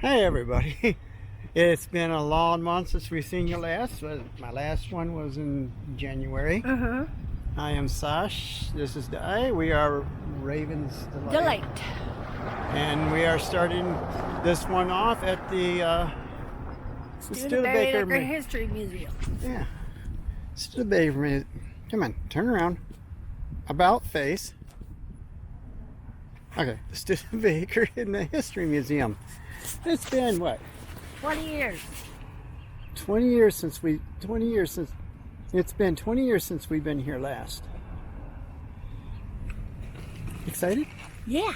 Hey everybody, it's been a long month since we've seen you last. My last one was in January. I am Sash, this is Di, we are Raven's Delight. And we are starting this one off at the Studebaker and History Museum. Yeah, Studebaker Museum. Come on, turn around. About face. Okay, the Studebaker and the History Museum. It's been what? 20 years. 20 years since it's been 20 years since we've been here last. Excited? Yeah.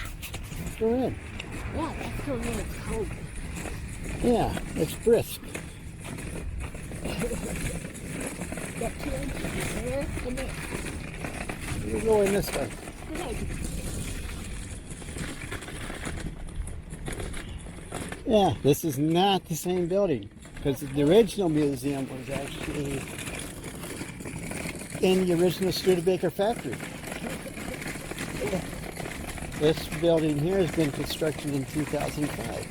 Let's go in. Yeah, that's still when it's cold. Yeah, it's brisk. Got 2 inches there and there. We're going this way. Good idea. Yeah, this is not the same building because the original museum was actually in the original Studebaker factory. This building here has been constructed in 2005.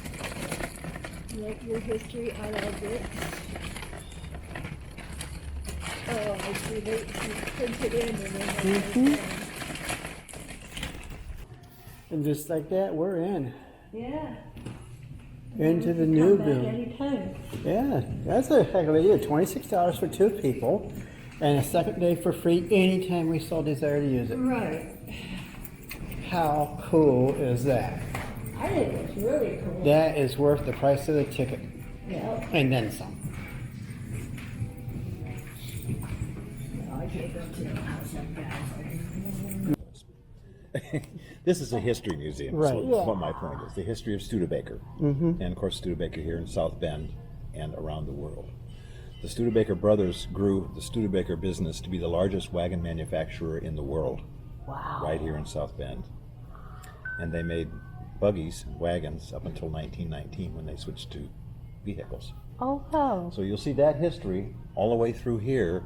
Like your history, I love it. Oh, I see they printed in and then And just like that, we're in. yeah. Into the new Come back building. anytime. Yeah, that's a heck of a deal. $26 for 2 people, and a second day for free anytime we so desire to use it. Right. How cool is that? I think it's really cool. That is worth the price of the ticket, Yeah. and then some. I can't go to the house up guys. This is a history museum. Right. So Yeah. what my point is, the history of Studebaker, and of course Studebaker here in South Bend and around the world. The Studebaker brothers grew the Studebaker business to be the largest wagon manufacturer in the world, Wow. right here in South Bend. And they made buggies and wagons up until 1919 when they switched to vehicles. Oh, wow. So you'll see that history all the way through here,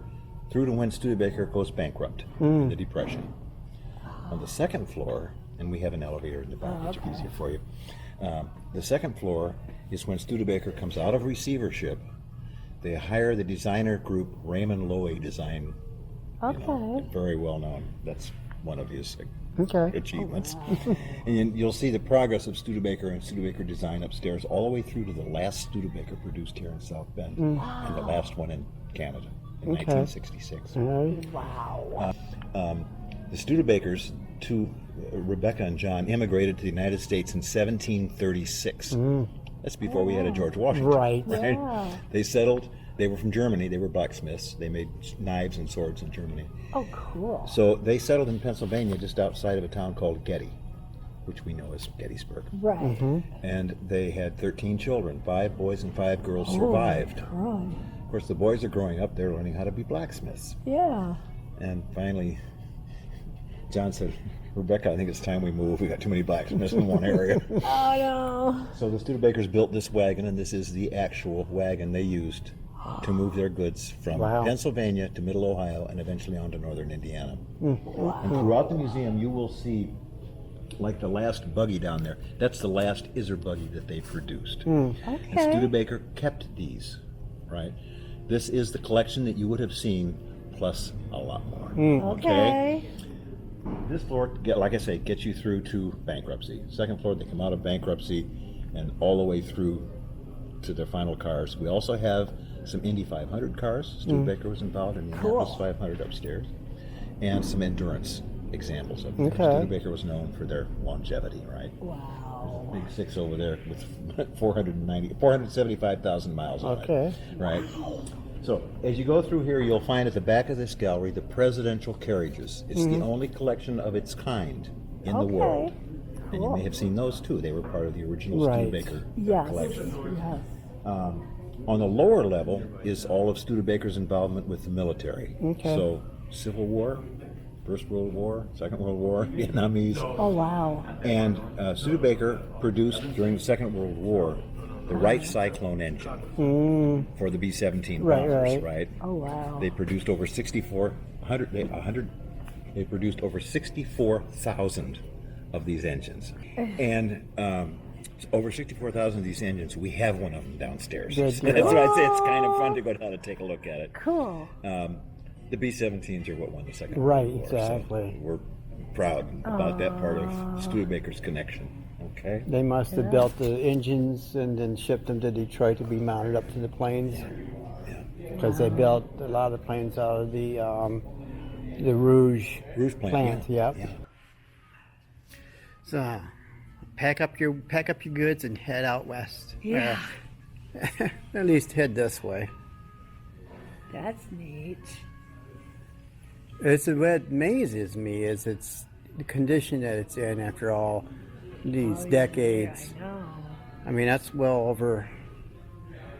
through to when Studebaker goes bankrupt in the Depression. On the second floor, and we have an elevator in the back, which is easier for you. The second floor is when Studebaker comes out of receivership. They hire the designer group Raymond Loewy Design. Very well known. That's one of his achievements. And you'll see the progress of Studebaker and Studebaker Design upstairs all the way through to the last Studebaker produced here in South Bend, and the last one in Canada in 1966. Wow. The Studebakers, Rebecca and John, immigrated to the United States in 1736. That's before we had a George Washington. Right. Yeah. They settled. They were from Germany. They were blacksmiths. They made knives and swords in Germany. Oh, cool. So they settled in Pennsylvania, just outside of a town called Getty, which we know as Gettysburg. Right. And they had 13 children. 5 boys and 5 girls survived. Right. Of course, the boys are growing up. They're learning how to be blacksmiths. Yeah. And finally, John said, Rebecca, I think it's time we move. We got too many blacksmiths in one area. Oh, no. So the Studebakers built this wagon, and this is the actual wagon they used to move their goods from Pennsylvania to Middle Ohio and eventually on to northern Indiana. And throughout the museum, you will see, like the last buggy down there, that's the last Iser buggy that they produced. And Studebaker kept these, right? This is the collection that you would have seen, plus a lot more. Okay. This floor, like I say, gets you through to bankruptcy. Second floor, they come out of bankruptcy and all the way through to their final cars. We also have some Indy 500 cars. Studebaker was involved in the Indianapolis 500 upstairs. And some endurance examples of them. Studebaker was known for their longevity, right? Wow. Big 6 over there with 475,000 miles on it, right? So as you go through here, you'll find at the back of this gallery the presidential carriages. It's the only collection of its kind in the world. And you may have seen those too. They were part of the original Studebaker collection. Yes. On the lower level is all of Studebaker's involvement with the military. So Civil War, First World War, Second World War, Vietnamese. Oh, wow. And Studebaker produced during the Second World War the Wright Cyclone engine for the B-17 bombers, right? Oh, wow. They produced over 64,000 of these engines. And over 64,000 of these engines. We have one of them downstairs. Good So that's deal. why I say it's kind of fun to go down and take a look at it. Cool. The B-17s are what won the second Right, World War, so exactly. we're proud about that part of Studebaker's connection. Okay. They must have built the engines and then shipped them to Detroit to be mounted up to the planes. Because they built a lot of the planes out of the Rouge plant. Yep. Yeah. So, pack up your goods and head out west. Yeah. At least head this way. That's neat. It's what amazes me is it's the condition that it's in after all these decades. I know. I mean, that's well over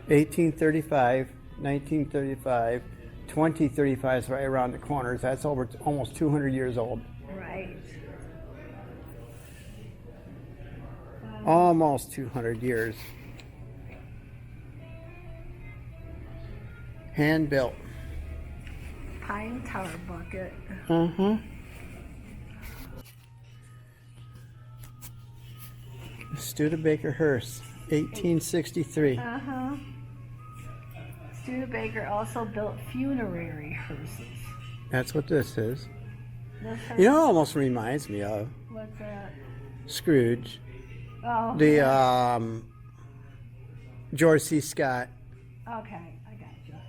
1835, 1935, 2035 is right around the corners. That's over almost 200 years old. Right. Almost 200 years. Hand built. Pine tar bucket. Studebaker hearse, 1863. Studebaker also built funerary hearses. That's what this is. This hearse- You know, it almost reminds me of What's that? Scrooge. Oh. The George C. Scott Okay, I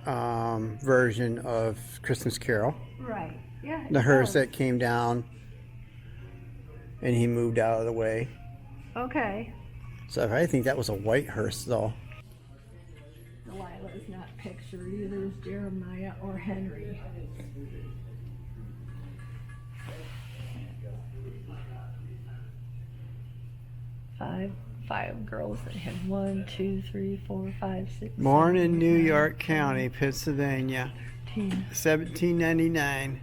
got you. version of Christmas Carol. Right. Yeah. The it hearse does. that came down and he moved out of the way. Okay. So I think that was a white hearse though. Delilah is not pictured either as Jeremiah or Henry. Five girls that had 1, 2, 3, 4, 5, 6. Born in 7, New 9, York County, Pennsylvania, 10. 1799.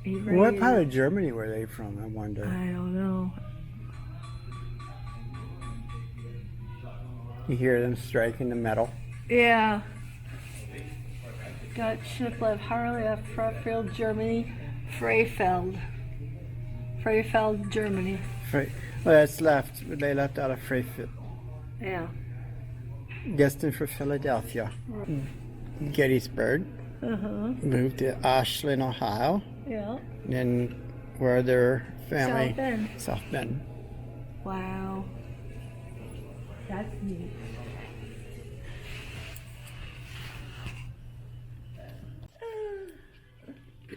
What part of Germany were they from, I wonder? I don't know. You hear them striking the metal. Yeah. Dutch Shiplet, Harley, Freyfeld, Germany, Freyfeld, Germany. Well, that's left. They left out of Freyfield. Yeah. Destined for Philadelphia. Gettysburg. Moved to Ashland, Ohio. Yeah. And then where their family. South Bend. South Bend. Wow. That's neat.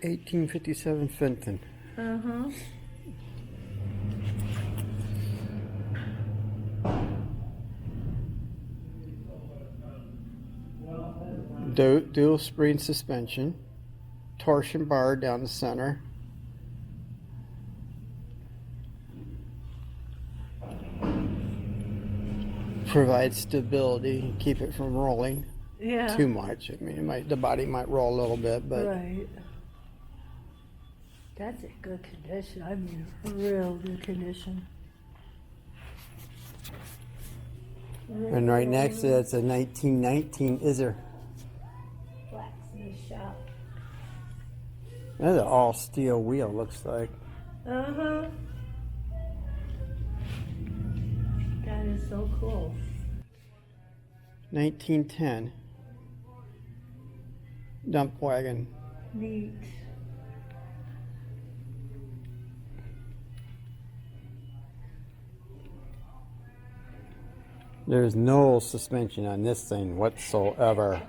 1857 Fenton. Dual spring suspension, torsion bar down the center. Provides stability, keep it from rolling Yeah. too much. I mean, the body might roll a little bit, but Right. That's in good condition. I mean, real good condition. and right next to that's a 1919 Isser. Blacksmith shop. That's an all steel wheel, looks like. That is so cool. 1910 dump wagon. Neat. There's no suspension on this thing whatsoever.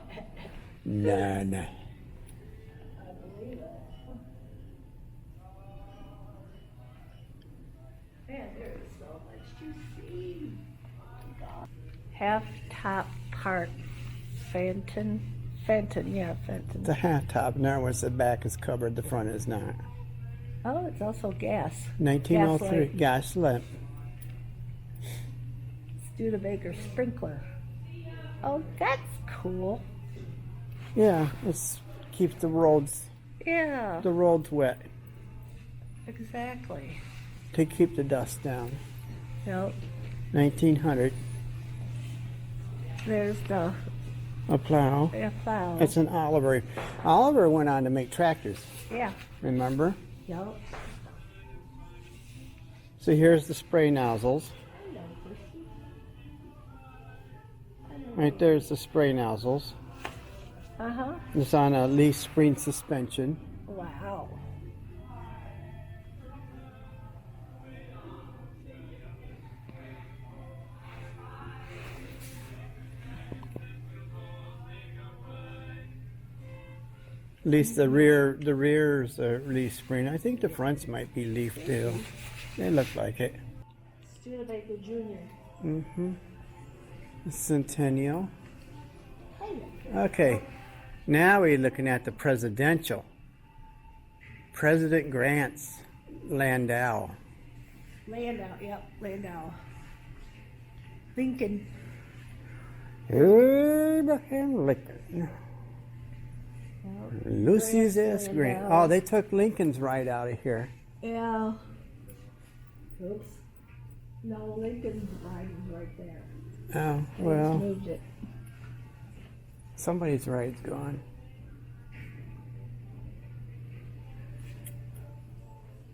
None. Man, there is so much to see. Half top part Fenton, yeah, Fenton. The half top. In other words, the back is covered, the front is not. Oh, it's also gas. 1903 gaslight. Studebaker sprinkler. Oh, that's cool. Yeah, it keeps the roads Yeah, wet exactly. to keep the dust down. Yep. 1900. There's the A plow. A plow. It's an Oliver. Oliver went on to make tractors, Yeah. remember? Yep. So here's the spray nozzles. Right there's the spray nozzles. Uh-huh. It's on a leaf spring suspension. Wow. At least the rear's a leaf spring. I think the fronts might be leaf too. They look like it. Studebaker Jr. Mm-hmm. Centennial. Okay. Now we're looking at the presidential. President Grant's Landau. Landau, yep, Landau. Lincoln. Abraham Lincoln. Yep. Lucy's S. Grant Grant. Landau. Oh, they took Lincoln's right out of here. Yeah. Oops. No, Lincoln's writing's right there. Oh, They well, just moved it. somebody's right's gone.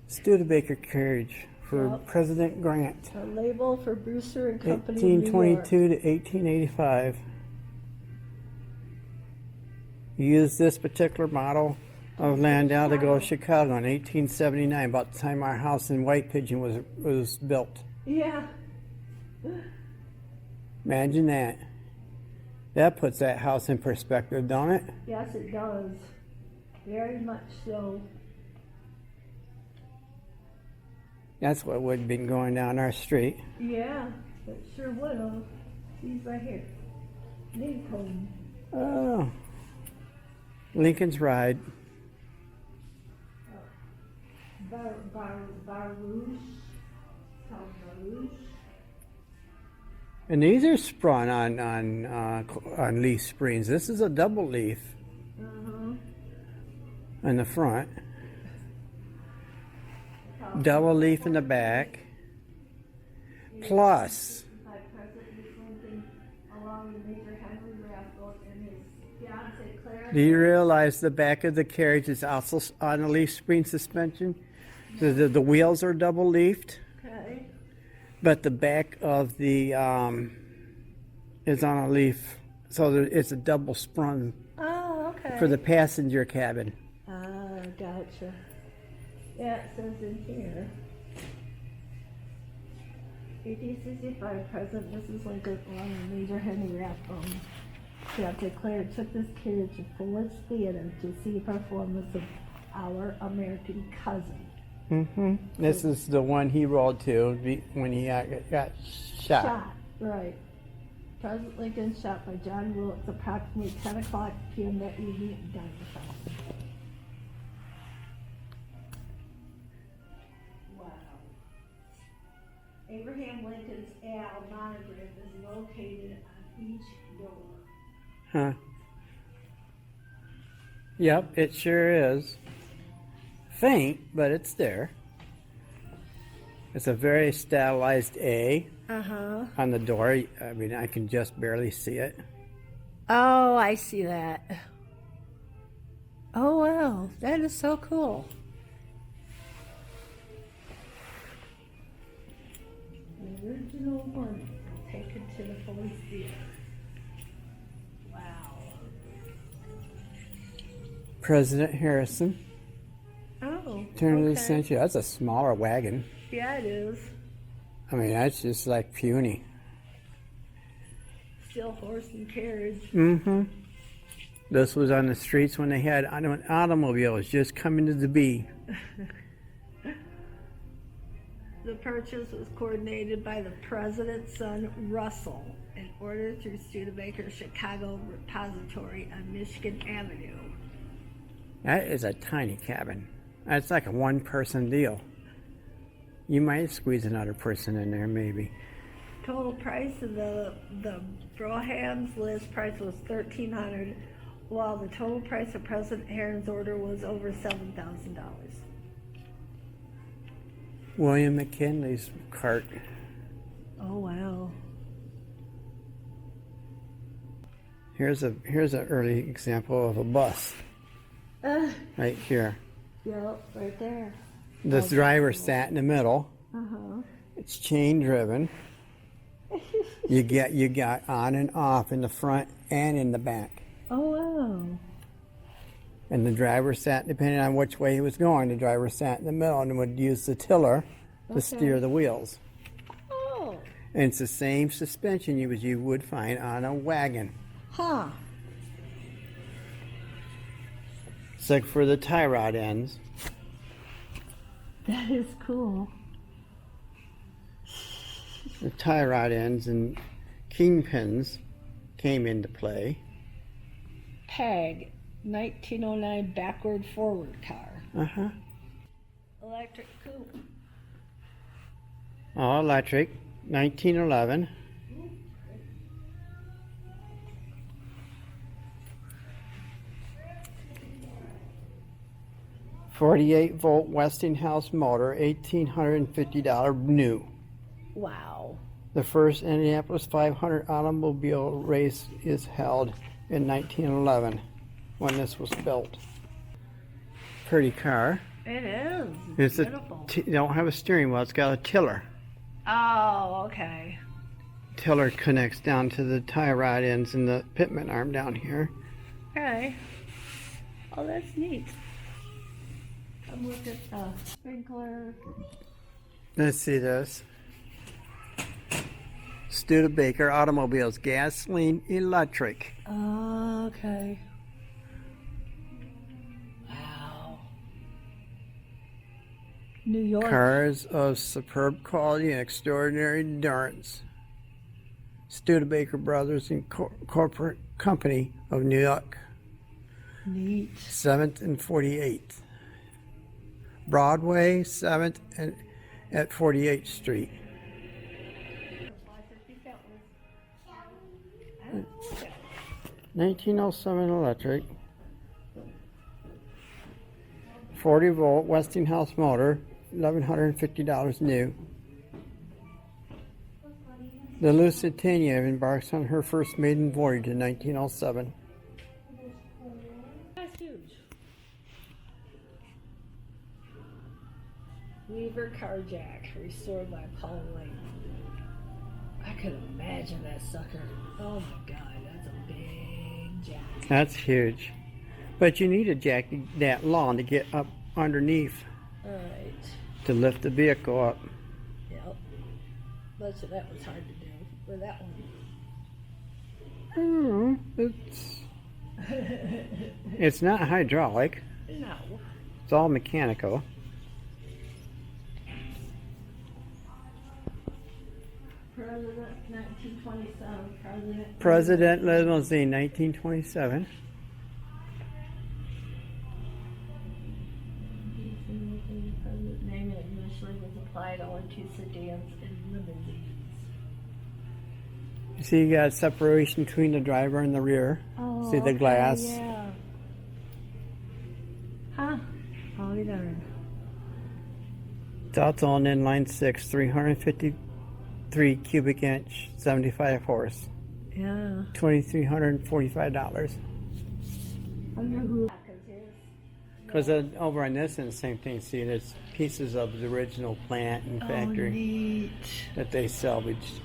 Studebaker carriage for Yep. President Grant. A label for Brewster and Company. New York. 1822 to 1885. Used this particular model of Landau to go to Chicago in 1879, about the time our house in White Pigeon was built. Yeah. Imagine that. That puts that house in perspective, don't it? Yes, it does. Very much so. That's what would have been going down our street. Yeah, it sure would have. He's right here. Lincoln. Oh. Lincoln's Ride. Barouche. Barouche. And these are sprung on leaf springs. This is a double leaf in the front, double leaf in the back. Plus, By President Lincoln, along with Major Henry Rathbone and his fiancee Clara. do you realize the back of the carriage is also on a leaf spring suspension? The wheels are double leafed, Okay. but the back of the is on a leaf, so it's a double sprung Oh, okay. for the passenger cabin. Ah, gotcha. Yeah, it says in here. 1865, President Mrs. Lincoln, along with Major Henry Rathbone, fiancee Clara, took this carriage to Ford's Theater to see a performance of Our American Cousin. This is the one he rode to when he got shot. Right. President Lincoln shot by John Wilkes approximately 10 o'clock p.m. that evening at Dinosaur. Wow. Abraham Lincoln's Al monogram is located on each door. Huh. Yep, it sure is. Faint, but it's there. It's a very stylized A on the door. I mean, I can just barely see it. Oh, I see that. Oh, wow. That is so cool. The original one taken to the Ford's Theater. Wow. President Harrison, Oh, turn of the okay. century. That's a smaller wagon. Yeah, it is. I mean, that's just like puny. Still horse and carriage. This was on the streets when they had automobiles just coming to the B. The purchase was coordinated by the president's son, Russell, and ordered through Studebaker Chicago Repository on Michigan Avenue. That is a tiny cabin. That's like a one-person deal. You might squeeze another person in there, maybe. Total price of the Broham's list price was $1,300, while the total price of President Harrison's order was over $7,000. William McKinley's cart. Oh wow! Here's an early example of a bus right here. Yep, right there. The driver sat in the middle. Uh-huh. It's chain driven. You got on and off in the front and in the back. Oh, wow. And the driver sat, depending on which way he was going, the driver sat in the middle and would use the tiller to steer the wheels. Oh. And it's the same suspension you would find on a wagon. Huh. Except for the tie rod ends. That is cool. The tie rod ends and kingpins came into play. Peg, 1909 backward forward car. Uh-huh. Electric coupe. All electric, 1911. .48-volt Westinghouse motor, $1,850 new. Wow. The first Indianapolis 500 automobile race is held in 1911 when this was built. Pretty car. It is. It's beautiful. Don't have a steering wheel. It's got a tiller. Oh, okay. Tiller connects down to the tie rod ends and the pitman arm down here. Okay. Oh, that's neat. Come look at the sprinkler. Let's see this. Studebaker automobiles, gasoline, electric. Okay. Wow. New York. Cars of superb quality and extraordinary endurance. Studebaker Brothers and Corporate Company of New York. Neat. 7th and 48th. Broadway, 7th and at 48th Street. 1907 electric. 40-volt Westinghouse motor, $1,150 new. The Lusitania embarks on her first maiden voyage in 1907. That's huge. Weaver car jack, restored by Paul Lane. I could imagine that sucker. Oh my God, that's a big jack. That's huge. But you need a jack that long to get up underneath Alright. to lift the vehicle up. Yep. Much of that was hard to do. With that one. I don't know. It's not hydraulic. No. It's all mechanical. President, 1927. President limousine, 1927. President name initially was applied only to sedans and limousines. You see, you got separation between the driver and the rear. Oh, See the glass? Yeah. Huh? Oh, darn. It's all on inline 6, 353 cubic inch, 75 horse, Yeah. $2,345. Wonder who. Because over on this end, same thing. See, there's pieces of the original plant and factory Neat. that they salvaged.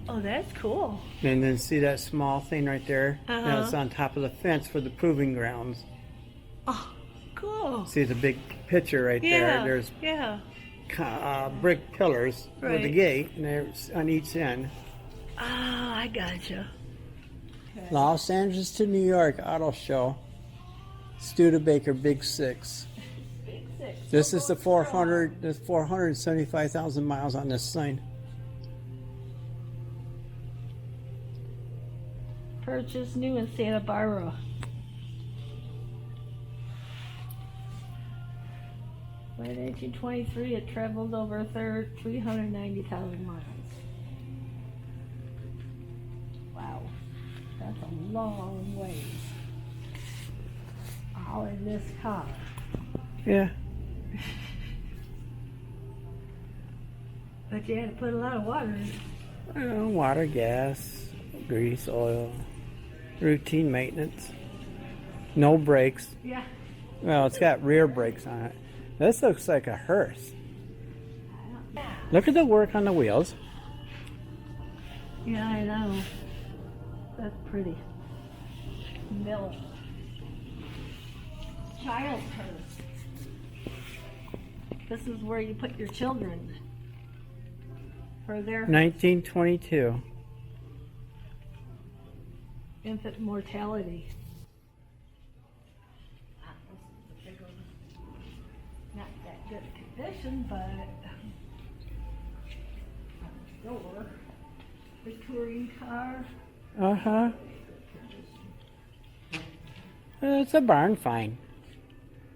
Oh, that's cool. And then see that small thing right there? That's on top of the fence for the proving grounds. Oh, cool. See the big picture right there? There's Yeah. brick pillars with the Right. gate, and there's on each end. Ah, I gotcha. Okay. Los Angeles to New York Auto Show. Studebaker Big Six. Big six. This is the 400. There's 475,000 miles on this sign. Purchased new in Santa Barbara. By 1923, it traveled over 390,000 miles. Wow, that's a long ways. All in this car. Yeah. But you had to put a lot of water in it. Water, gas, grease, oil. Routine maintenance. No brakes. Yeah. Well, it's got rear brakes on it. This looks like a hearse. Look at the work on the wheels. Yeah, I know. That's pretty. Milk. Child purse. This is where you put your children for their 1922. infant mortality. Not that good condition, but door. The touring car. Uh-huh. It's a barn find.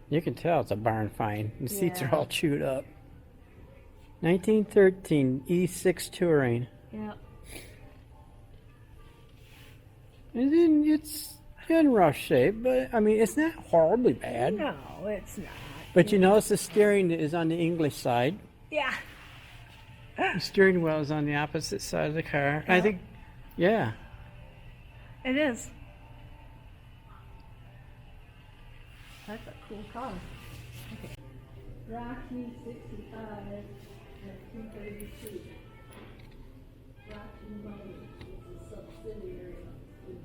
You can tell it's a barn find. The seats are Yeah. all chewed up. 1913 E6 Touring. Yeah. It's in rough shape, but I mean, it's not horribly bad. No, it's not. But you notice the steering is on the English side. Yeah. The steering wheel is on the opposite side of the car. I Yeah. think, yeah. It is. That's a cool car. Okay. Rocky 65 at 232. Rocky Motors is a subsidiary of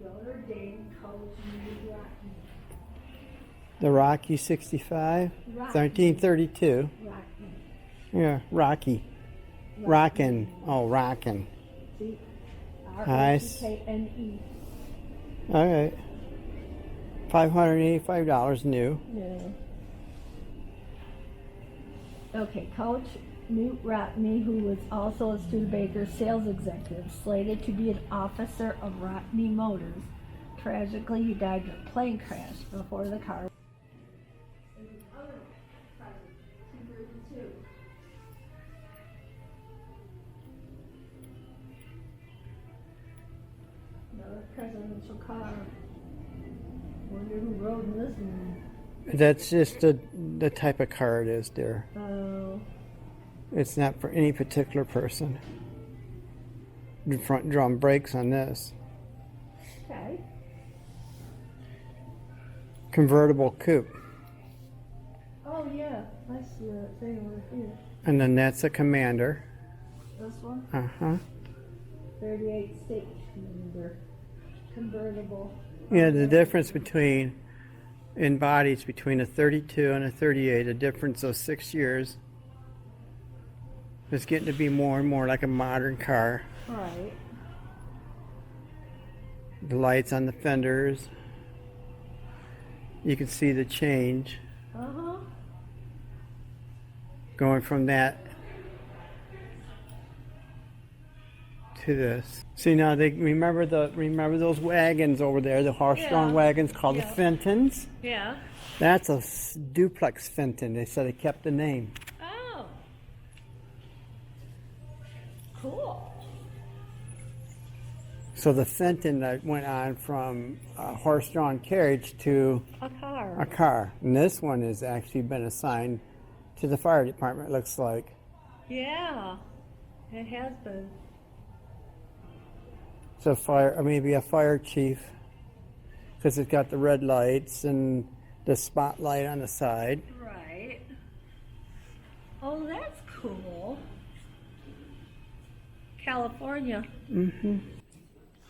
Notre Dame College New Rocky. The Rocky 65, Rocky. 1332. Rocky. Yeah, Rocky. Rockin'. Oh, rockin'. See? Nice. R-O-C-K-N-E. All right. $585 new. No. Okay, Coach Newt Rockney, who was also a Studebaker sales executive, slated to be an officer of Rockney Motors. Tragically, he died in a plane crash before the car. Another presidential car. Wonder who rode in this one. That's just the type of car it is there. Oh, It's not for any particular person. The front drum brakes on this. okay. Convertible coupe. Oh yeah, I see that thing over here. And then that's a Commander. This one, Uh-huh. 38 state number, convertible. Yeah, the difference in bodies between a 32 and a 38, a difference of 6 years. It's getting to be more and more like a modern car. Right. The lights on the fenders. You can see the change Uh-huh. going from that to this. See now they remember those wagons over there, the horse-drawn Yeah. wagons called the Yeah. Fentons? Yeah. That's a duplex Fenton. They said they kept the name. Oh. Cool. So the Fenton that went on from a horse-drawn carriage to A car. a car. And this one has actually been assigned to the fire department, it looks like. Yeah. It has been. So fire, or maybe a fire chief, because it's got the red lights and the spotlight on the side. Right. Oh, that's cool. California.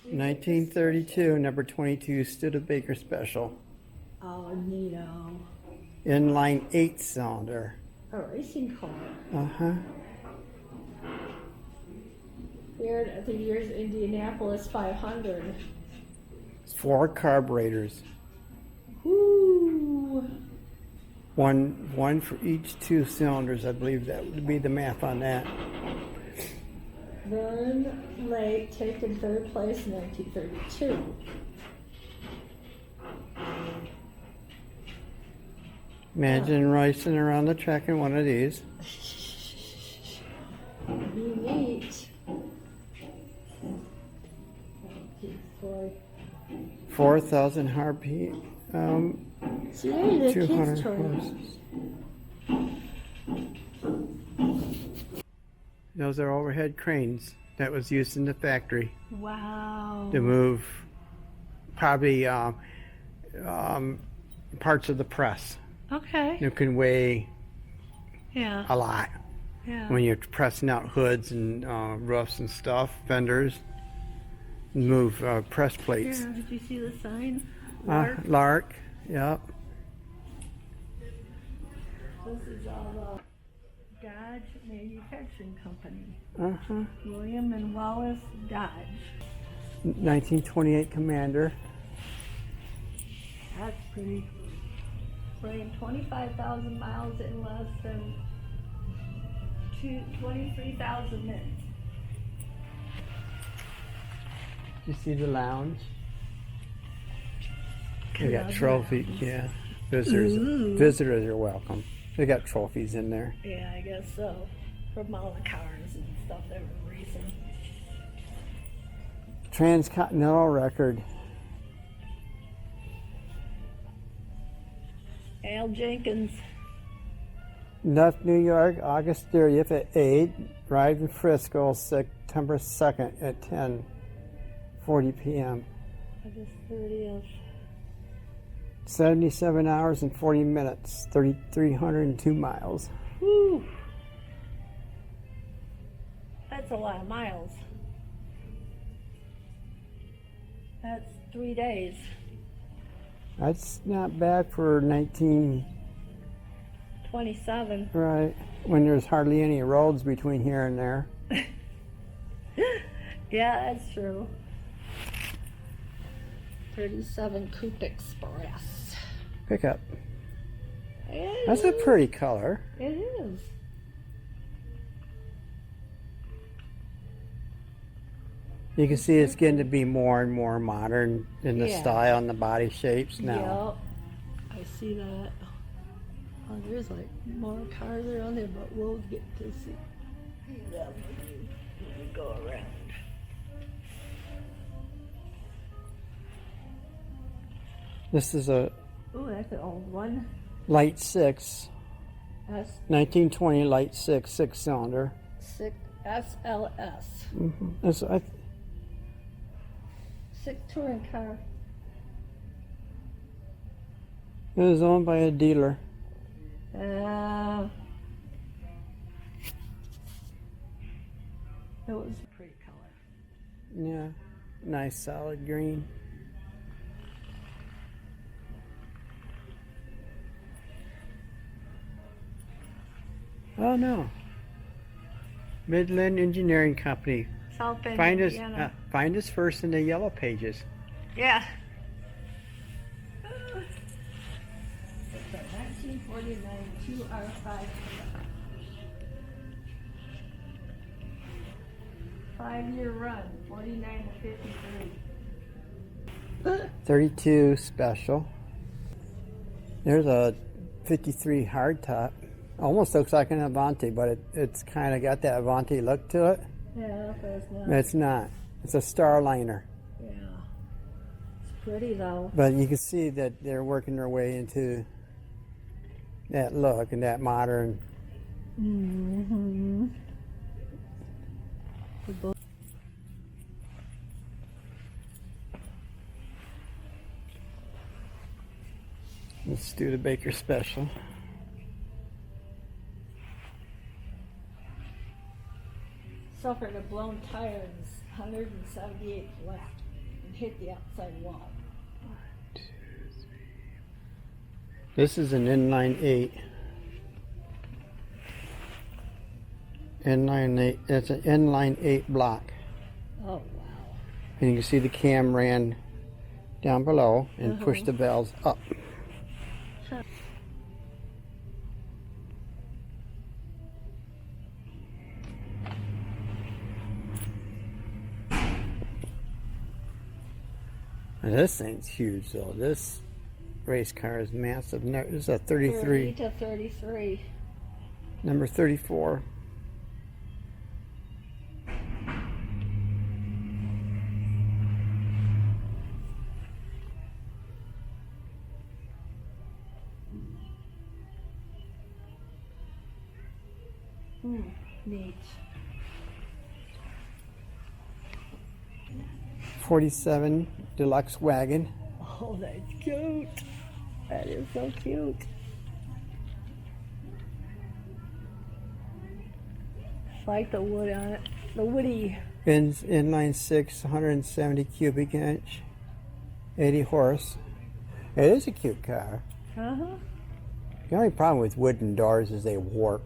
1932, number 22 Studebaker Special. Oh, neato. Inline 8-cylinder. A racing car. Uh-huh. Here at the year's Indianapolis 500. 4 carburetors. Whoo! One for each 2 cylinders, I believe that would be the math on that. Vern Lake taken third place in 1932. Imagine racing around the track in one of these. Be neat. Boy. 4,000 RP, See, there's a 200 kid's toy. horses. Those are overhead cranes. that was used in the factory Wow. to move probably parts of the press. Okay. It can weigh Yeah. a lot Yeah. when you're pressing out hoods and roofs and stuff, fenders, move press plates. Here, did you see the sign? Lark, yep. This is all Dodge Manufacturing Company. Uh-huh. William and Wallace Dodge. 1928 Commander. That's pretty. Ran 25,000 miles in less than 23,000 minutes. You see the lounge? They got Love trophies, lounge. yeah. Visitors are welcome. They got trophies in there. Yeah, I guess so. From all the cars and stuff that were racing. Transcontinental record. Al Jenkins. Left New York August 30th at 8. Arrived in Frisco September 2nd at 10:40 p.m. August 30th. 77 hours and 40 minutes. 3,302 miles. Whew. That's a lot of miles. That's 3 days. That's not bad for 19... 27. Right. When there's hardly any roads between here and there. Yeah, that's true. 37 Coupe Express. Pickup. It That's a is. pretty color. It is. You can see it's getting to be more and more modern in the Yeah. style and the body shapes now. Yep. I see that. Oh, there's like more cars around there, but we'll get to see them when we go around. This is a Ooh, that's an old one. Light 6, That's 1920 Light 6, 6-cylinder. sick SLS. That's, I, Sick touring car. it was owned by a dealer. It was a pretty color. Yeah, nice solid green. Oh no. Midland Engineering Company. South Bend, Find us, Indiana. find us first in the yellow pages. Yeah. It's a 1949 2R5. 5-year run, 49 to 53. 32 special. There's a 53 hardtop. Almost looks like an Avanti, but it's kind of got that Avanti look to it. Yeah, but it's not. It's not. It's a Starliner. Yeah. It's pretty though. But you can see that they're working their way into that look and that modern. Mm-hmm. The Studebaker Special. Suffered a blown tire and 178 left and hit the outside wall. This is an inline 8. Inline 8. It's an inline 8 block. Oh wow. And you can see the cam ran down below and pushed the valves up. And this thing's huge though. This race car is massive. No, this is a 30 33, to 33. number 34. Neat. 47 deluxe wagon. Oh, that's cute. That is so cute. I like the wood on it. The woody. Inline 6, 170 cubic inch, 80 horse. It is a cute car. Uh-huh. The only problem with wooden doors is they warp.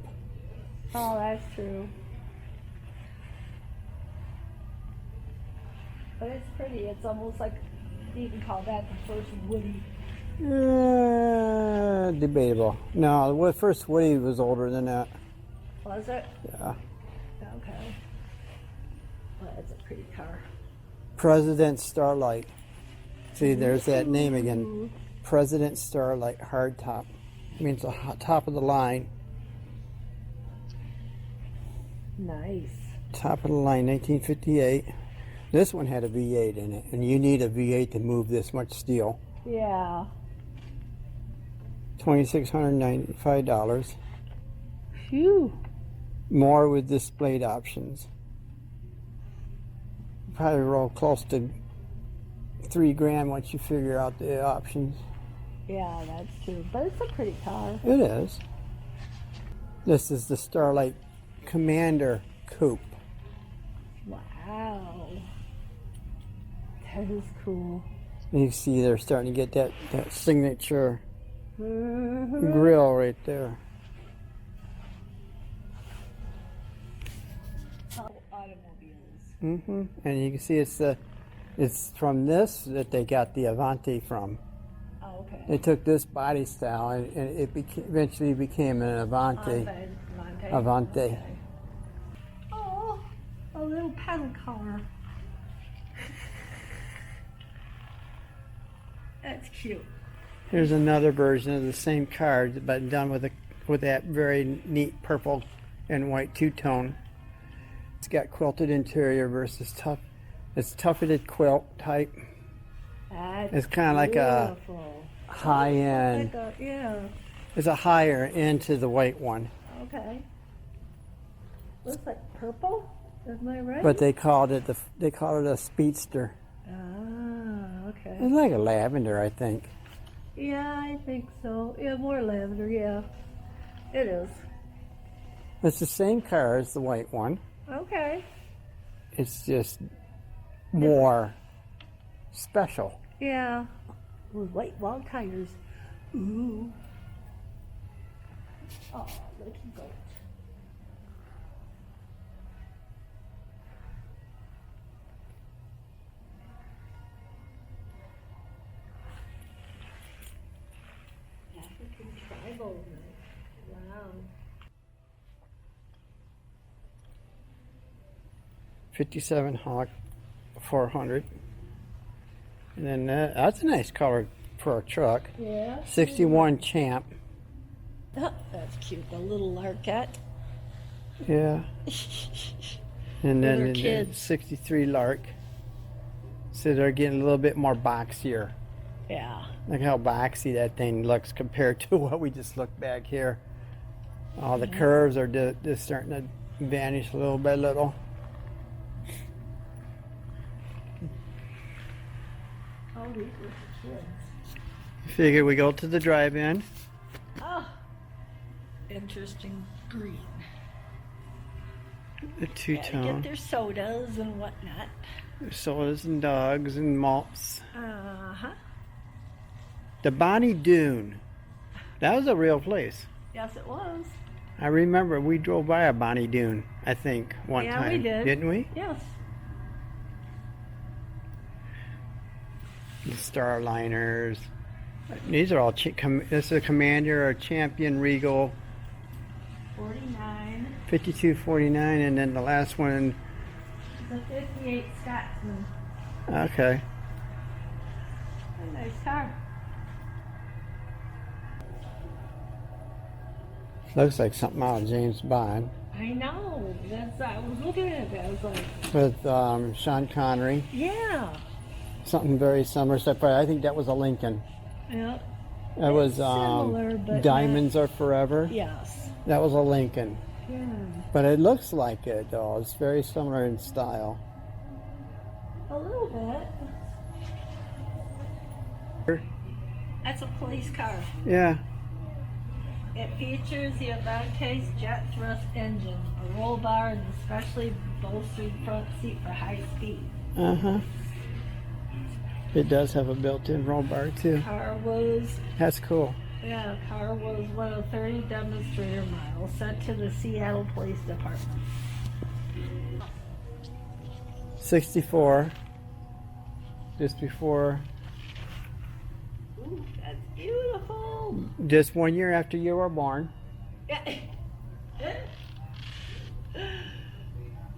Oh, that's true. But it's pretty. It's almost like you can call that the first Woody. Debatable. No, the first Woody was older than that. Was it? Yeah. Okay. Well, that's a pretty car. President Starlight. See, there's that name again. President Starlight hardtop. Means the top of the line. Nice. Top of the line, 1958. This one had a V8 in it, and you need a V8 to move this much steel. Yeah. $2,695. Phew. More with displayed options. Probably roll close to $3,000 once you figure out the options. Yeah, that's true. But it's a pretty car. It is. This is the Starlight Commander Coupe. Wow. That is cool. You see they're starting to get that signature Mm-hmm. grill right there. Automobiles. And you can see it's from this that they got the Avante from. Oh, okay. They took this body style and it eventually became an Avante. Avante. Okay. Oh, a little pedal car. That's cute. Here's another version of the same car, but done with that very neat purple and white two-tone. It's got quilted interior versus tough. It's tufted quilt type. That's It's kind of like a beautiful. high end. Yeah. It's a higher end to the white one, Okay. Looks like purple. Am I right? but they called it a speedster. Ah, okay. It's like a lavender, I think. Yeah, I think so. Yeah, more lavender. Yeah, it is. It's the same car as the white one. Okay. It's just more special. Yeah. With white wall tires. Ooh. Oh, look at that. African tribal. Wow. 57 Hawk 400. And then that's a nice color for a truck. Yeah. 61 Champ. Oh, that's cute. The little Larkette. Yeah. And For then their the kids. 63 Lark. So they're getting a little bit more boxier. Yeah. Look how boxy that thing looks compared to what we just looked back here. All the curves are just starting to vanish little by little. Oh, these are for kids. Figure we go to the drive-in. Oh, interesting green. The Gotta two-tone. get their sodas and whatnot. Sodas and dogs and malts. Uh-huh. The Bonnie Doon. That was a real place. Yes, it was. I remember we drove by a Bonnie Doon, I think, one Yeah, time. we did. Didn't we? Yes. The Starliners. These are all, this is a Commander or Champion Regal 49. 5249, and then the last one, The 58 Scotsman. okay. A nice car. Looks like something out of James Bond. I know. I was looking at it. I was like, With Sean Connery. yeah. Something very similar, except for I think that was a Lincoln. Yeah. That was similar, but Diamonds Are Forever. Yes. That was a Lincoln. Yeah. But it looks like it, though. It's very similar in style. A little That's a police car. Yeah. It features the Avante's jet thrust engine, a roll bar, and a specially bolstered front seat for high speed. Uh-huh. It does have a built-in roll bar too. Car was That's cool. car was one of 30 demonstrator miles sent to the Seattle Police Department. 64. Just before, Ooh, that's beautiful. just 1 year after you were born.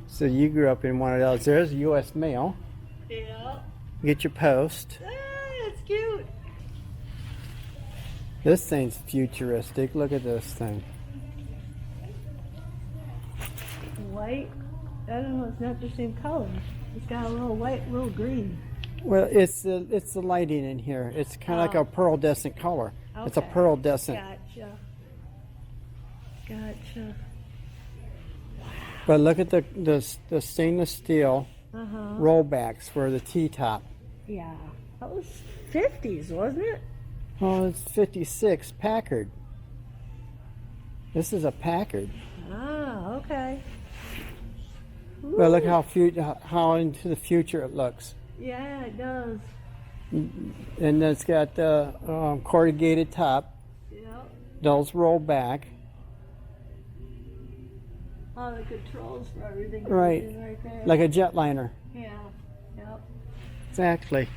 So you grew up in one of those. There's U.S. mail. Yeah. Get your post. It's cute. This thing's futuristic. Look at this thing. White. I don't know. It's not the same color. It's got a little white, little green. Well, it's the lighting in here. It's kind of like a pearlescent color. It's a Okay. pearlescent. Gotcha. But look at the stainless steel rollbacks for the T-top. Yeah. That was 50s, wasn't it? Oh, it's 56 Packard. This is a Packard. Ah, okay. But look how into the future it looks. Yeah, it does. And it's got the corrugated top. Yep. Those roll back. All the controls for everything. Right. Right there. Like a jetliner. Yeah. Yep. Exactly.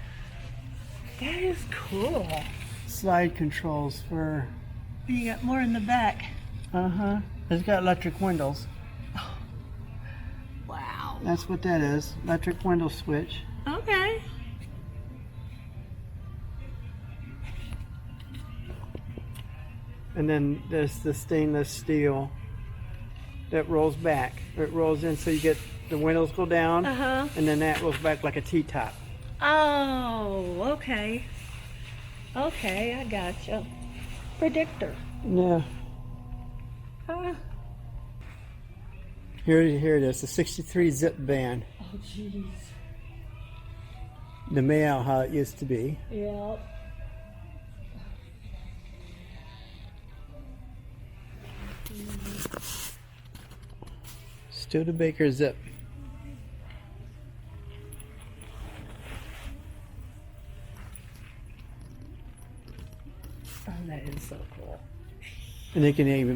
That is cool. Slide controls for... You got more in the back. Uh-huh. It's got electric windows. Wow. That's what that is. Electric window switch. Okay. And then there's the stainless steel that rolls back. It rolls in so you get the windows go down, and then that rolls back like a T-top. Oh, okay. Okay, I gotcha. Predictor. Yeah. Huh? Here it is, the 63 zip band. Oh, jeez. The mail, how it used to be. Yep. Studebaker zip. Oh, that is so cool. And they can have a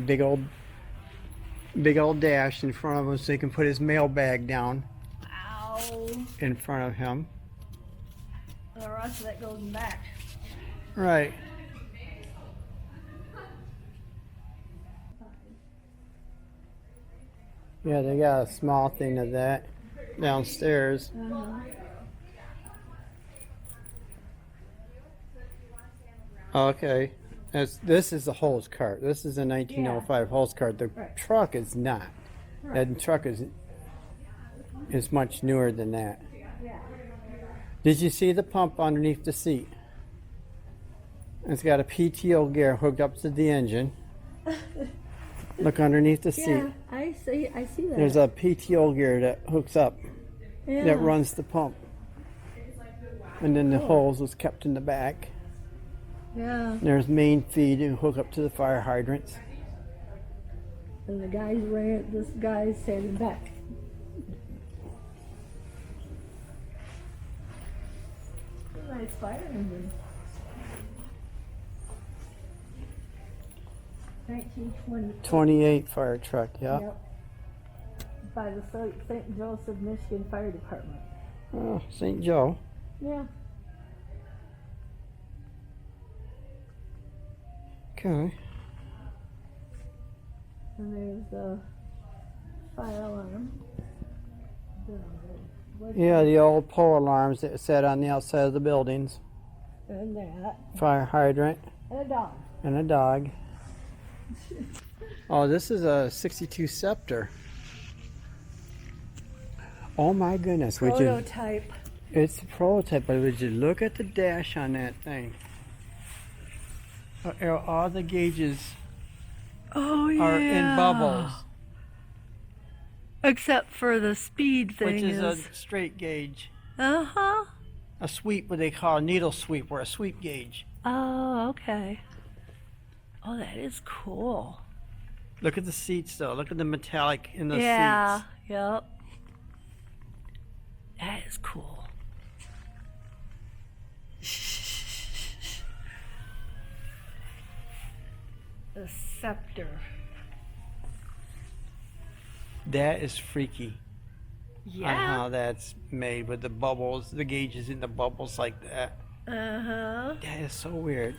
big old dash in front of him so he can put his mail bag down Wow. in front of him. The rest of that goes back. Right. Yeah, they got a small thing of that downstairs. Okay. This is a hose cart. This is a 1905 hose cart. The truck is not. That truck is much newer than that. Did you see the pump underneath the seat? It's got a PTO gear hooked up to the engine. Look underneath the seat. Yeah, I see that. There's a PTO gear that hooks up yeah. that runs the pump. And then the hose was kept in the back. Yeah. There's main feed and hook up to the fire hydrants. And the this guy's standing back. Nice fire engine. 1920. 28 fire truck, yeah. Yep. By the St. Joseph, Michigan Fire Department. Oh, St. Joe. Yeah. Okay. And there's the fire alarm. Yeah, the old pole alarms that sat on the outside of the buildings. And that. Fire hydrant. And a dog. And a dog. Oh, this is a 62 Scepter. Oh my goodness. Prototype. It's a prototype, but would you look at the dash on that thing? All the gauges Oh, yeah. are in bubbles, Except for the speed thing which is a straight gauge. Uh-huh. A sweep, what they call a needle sweep, or a sweep gauge. Oh, okay. Oh, that is cool. Look at the seats, though. Look at the metallic in the Yeah, seats. yep. That is cool. The scepter. That is freaky. On Yeah. how that's made with the bubbles, the gauges in the bubbles like that. Uh-huh. That is so weird.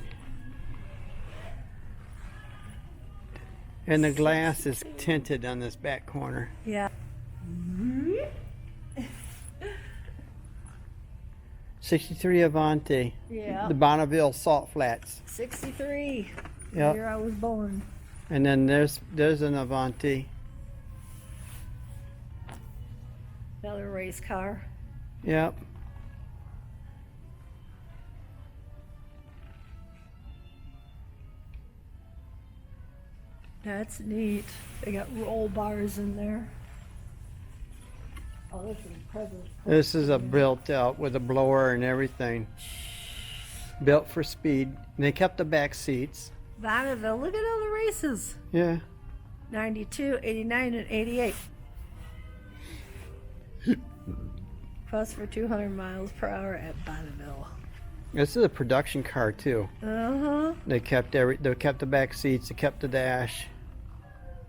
And the glass is tinted on this back corner. Yeah. 63 Avanti. Yeah. The Bonneville Salt Flats. 63. Yep. The year I was born. And then there's an Avanti. Another race car. Yep. That's neat. They got roll bars in there. Oh, this is a present. This is a built out with a blower and everything. Built for speed. And they kept the back seats. Bonneville, look at all the races. Yeah. 92, 89, and 88. Plus for 200 miles per hour at Bonneville. This is a production car too. Uh-huh. They kept the back seats, they kept the dash.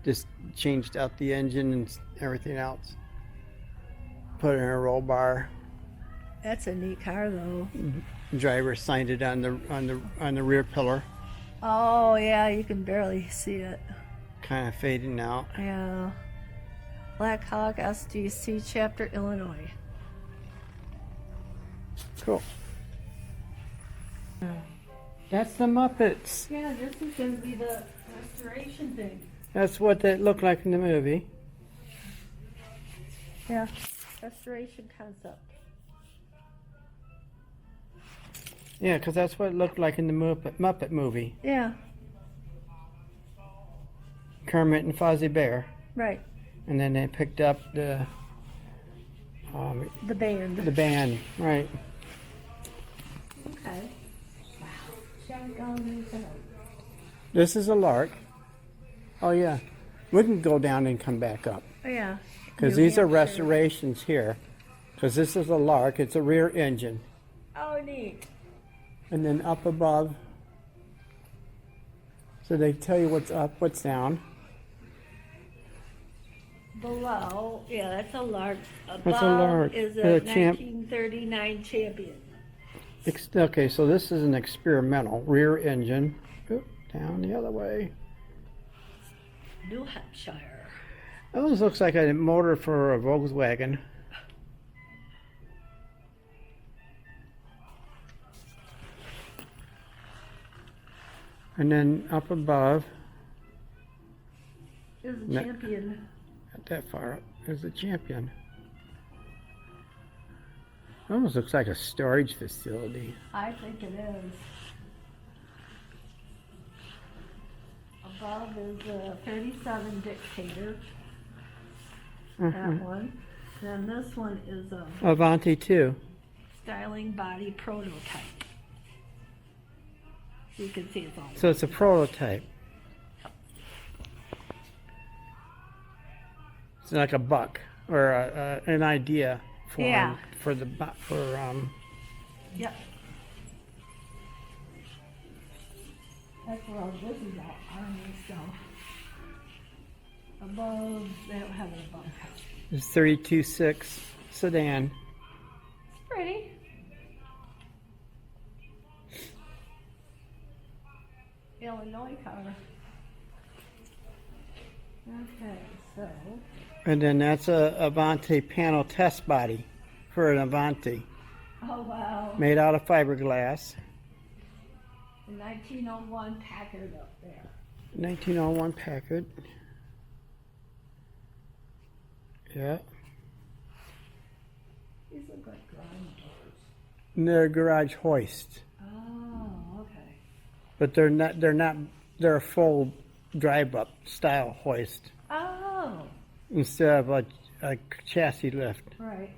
Just changed out the engine and everything else. Put it in a roll bar. That's a neat car, though. Driver signed it on the rear pillar. Oh, yeah, you can barely see it. Kind of fading out. Yeah. Black Hawk SDC Chapter, Illinois. Cool. That's the Muppets. Yeah, this is going to be the restoration thing. That's what they looked like in the movie. Yeah, restoration concept. Yeah, because that's what it looked like in the Muppet movie. Yeah, Kermit and Fozzie Bear. right. And then they picked up The band. the band, right? Okay. Wow. Shotgun is out. This is a lark. Oh yeah, we can go down and come back up Oh, yeah. because New these are Hampshire. restorations here. Because this is a lark. It's a rear engine, Oh, neat. and then up above. So they tell you what's up, what's down. Below, yeah, that's a lark. Above That's a lark. is A a champ- 1939 champion. Okay, so this is an experimental rear engine. Oop, down the other way. New Hampshire. Almost looks like a motor for a Volkswagen. And then up above, Is a Ne- champion. not that far up, is the Champion. Almost looks like a storage facility. I think it is. Above is a 37 Dictator. That one. Then this one is a Avanti too. styling body prototype. You can see it's all. So it's a prototype. It's like a buck or an idea for Yeah. for the Yep. That's where all this is all army stuff. Above, they don't have it above. It's 32.6 sedan. Pretty. Illinois car. Okay, so And then that's a Avanti panel test body for an Avanti, oh wow, made out of fiberglass. the 1901 Packard up there. 1901 Packard. Yeah. These look like garage doors. And they're garage hoist, Oh, okay. but they're not. They're a full drive-up style hoist Oh, instead of a chassis lift. right.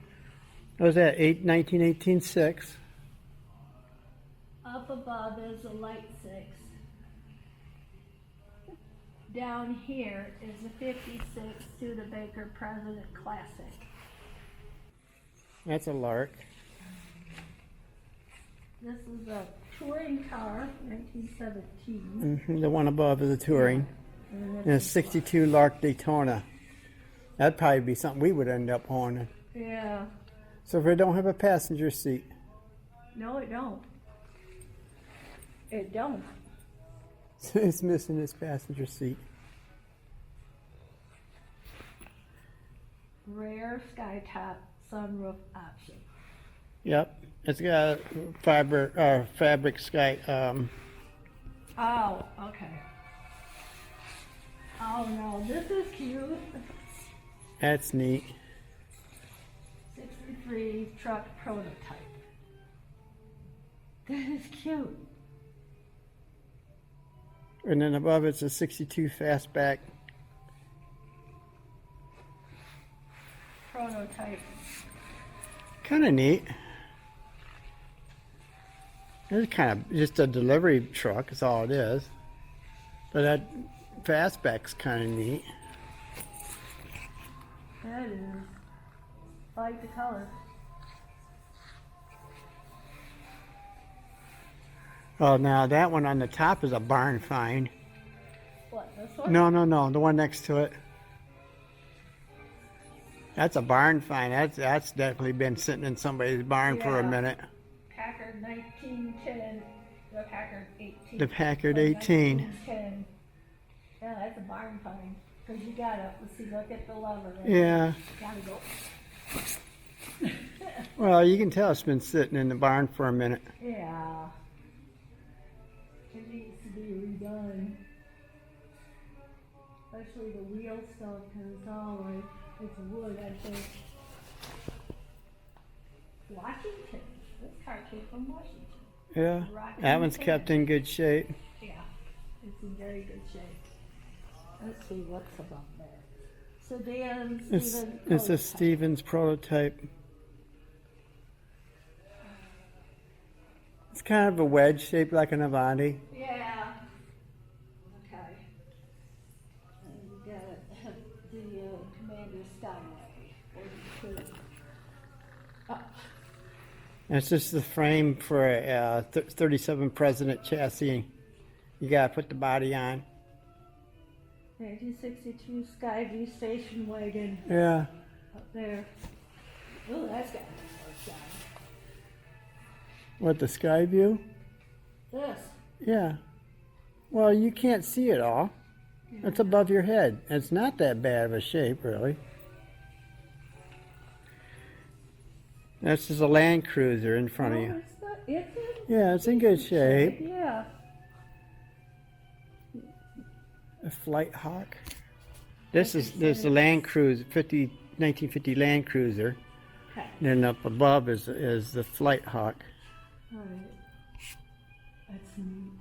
What was that, 1918 6? Up above is a light 6. Down here is a 56 Studebaker President Classic. That's a lark. This is a touring car, 1917. The one above is a touring. And And a 62 Lark Daytona. That'd probably be something we would end up owning. yeah. So if it don't have a passenger seat. No, it don't. It don't. It's missing its passenger seat. Rare skytop sunroof option. Yep. It's got a fabric sky. Oh, okay. Oh no, this is cute. That's neat. 63 truck prototype. That is cute. And then above it's a 62 fastback. Prototype. Kind of neat. It's kind of just a delivery truck, is all it is. But that fastback's kind of neat. That is. I like the color. Oh, now that one on the top is a barn find. What, this one? No, the one next to it. That's a barn find. That's definitely been sitting in somebody's barn for a Yeah. minute. Packard 1910. The Packard 18. The Packard 18. 1910. Yeah, that's a barn find. Because you gotta, let's see, look at the lever. Right Yeah. Gotta go. Well, you can tell it's been sitting in the barn for a minute. Yeah. It needs to be redone. Especially the wheel stuff, because it's all like, it's wood, I think. Washington. This car came from Washington. Yeah. Rocky That one's Mountain. kept in good shape. Yeah, it's in very good shape. Let's see what's above there. Sedan, It's Stephen. a Stevens prototype. It's kind of a wedge shaped like an Avanti. Yeah. Okay. And you got the Commander Skyway, 42. Oh, That's just the frame for a 37 President chassis. You gotta put the body on. 1962 Skyview station wagon Yeah. up there. Oh, that's got more shine. What, the sky view? This. Yeah. Well, you can't see it all. It's above your head. It's not that bad of a shape, really. That's just a Land Cruiser in front of Oh, you. it's not, it's in Yeah, it's in good shape. Yeah. A Flight Hawk. This is the Land Cruiser, 1950 Land Cruiser. Okay. Then up above is the Flight Hawk. All right. That's neat.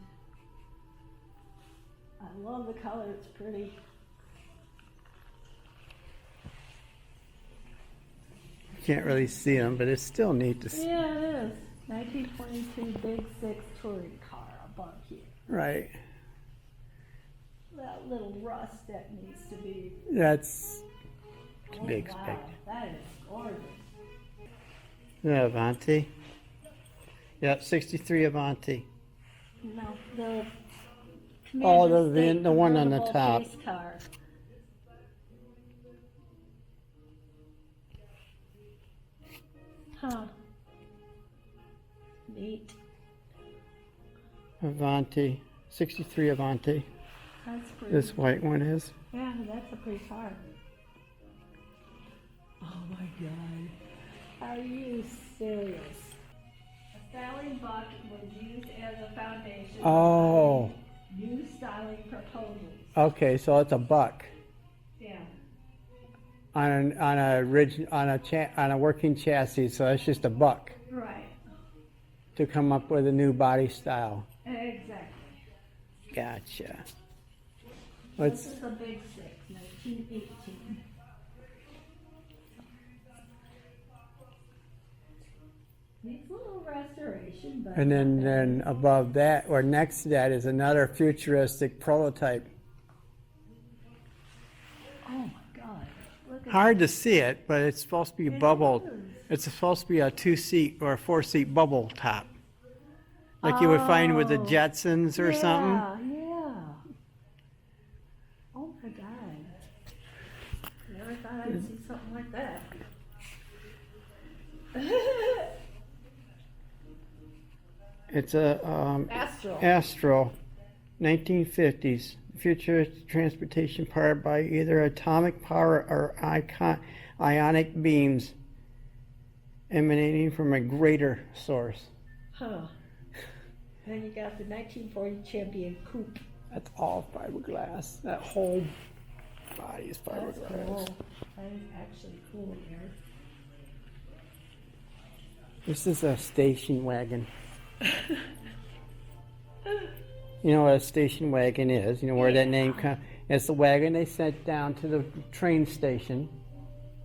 I love the color. It's pretty. You can't really see them, but it's still neat to see. Yeah, it is. 1922 Big Six touring car above here. Right. That little rust that needs to be. That's to Oh, be wow, expected. that is gorgeous. The Avanti. Yeah, 63 Avanti. No, the. Oh, Commander State the one on the convertible top. Pace car. Huh. Neat. Avanti. 63 Avanti. That's pretty. This white one is. Yeah, that's a pretty car. Oh my god. Are you serious? A styling buck was used as a foundation. Oh. for New styling proposals. Okay, so it's a buck Yeah. on a working chassis. So it's just a buck Right. to come up with a new body style. Exactly. Gotcha. This Let's. is a big six, 1918. Needs a little restoration, but. And then above that, or next to that, is another futuristic prototype. Oh my God. Look at Hard to see it, but it's supposed to be It bubbled. is. It's supposed to be a 2-seat or a 4-seat bubble top. Like you would find with the Oh. Jetsons or something. Yeah. Oh my God. Never thought I'd see something like that. It's a Astro. 1950s futuristic transportation powered by either atomic power or ionic beams emanating from a greater source. Huh. Then you got the 1940 Champion Coupe. That's all fiberglass. That whole body is That's fiberglass. cool. That is actually cool here. This is a station wagon. You know what a station wagon is? You know where that name comes? It's the wagon they sent down to the train station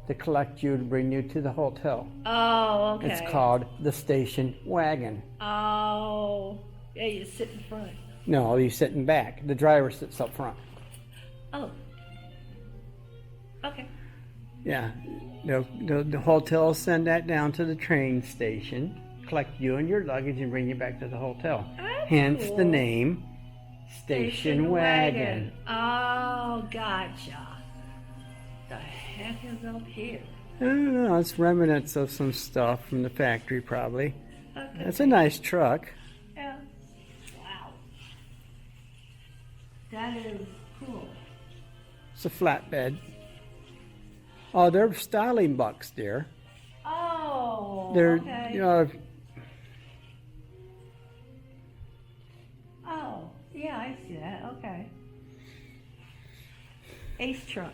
to collect you to bring you to the hotel. Oh, okay. It's called the station wagon. Oh, yeah, you sit in front. No, you're sitting back. The driver sits up front. Oh. Okay. Yeah. The hotel send that down to the train station, collect you and your luggage, and bring you back to the hotel. That's Hence cool. the name Station Wagon. Oh, gotcha. The heck is up here? I don't know. It's remnants of some stuff from the factory, probably. Okay. It's a nice truck. Yeah. Wow. That is cool. It's a flatbed. Oh, they're styling bucks, dear. Oh, They're, okay. Oh, yeah, I see that. Okay. Ace truck.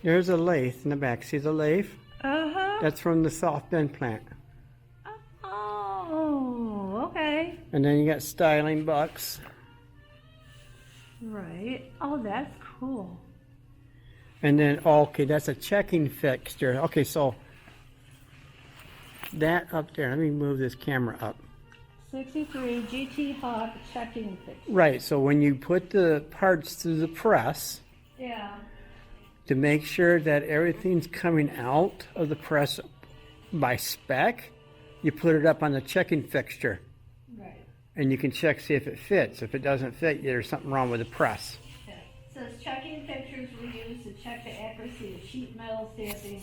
There's a lathe in the back. See the lathe? Uh-huh. That's from the soft bend plant. Oh, okay. And then you got styling bucks. Right. Oh, that's cool. And then, okay, that's a checking fixture. Okay, so that up there, let me move this camera up. 63 GT Hawk checking fixture. Right, so when you put the parts through the press, Yeah. to make sure that everything's coming out of the press by spec, you put it up on the checking fixture. Right. And you can check, see if it fits. If it doesn't fit, there's something wrong with the press. Okay. Says checking fixtures were used to check the accuracy of sheet metal stamping,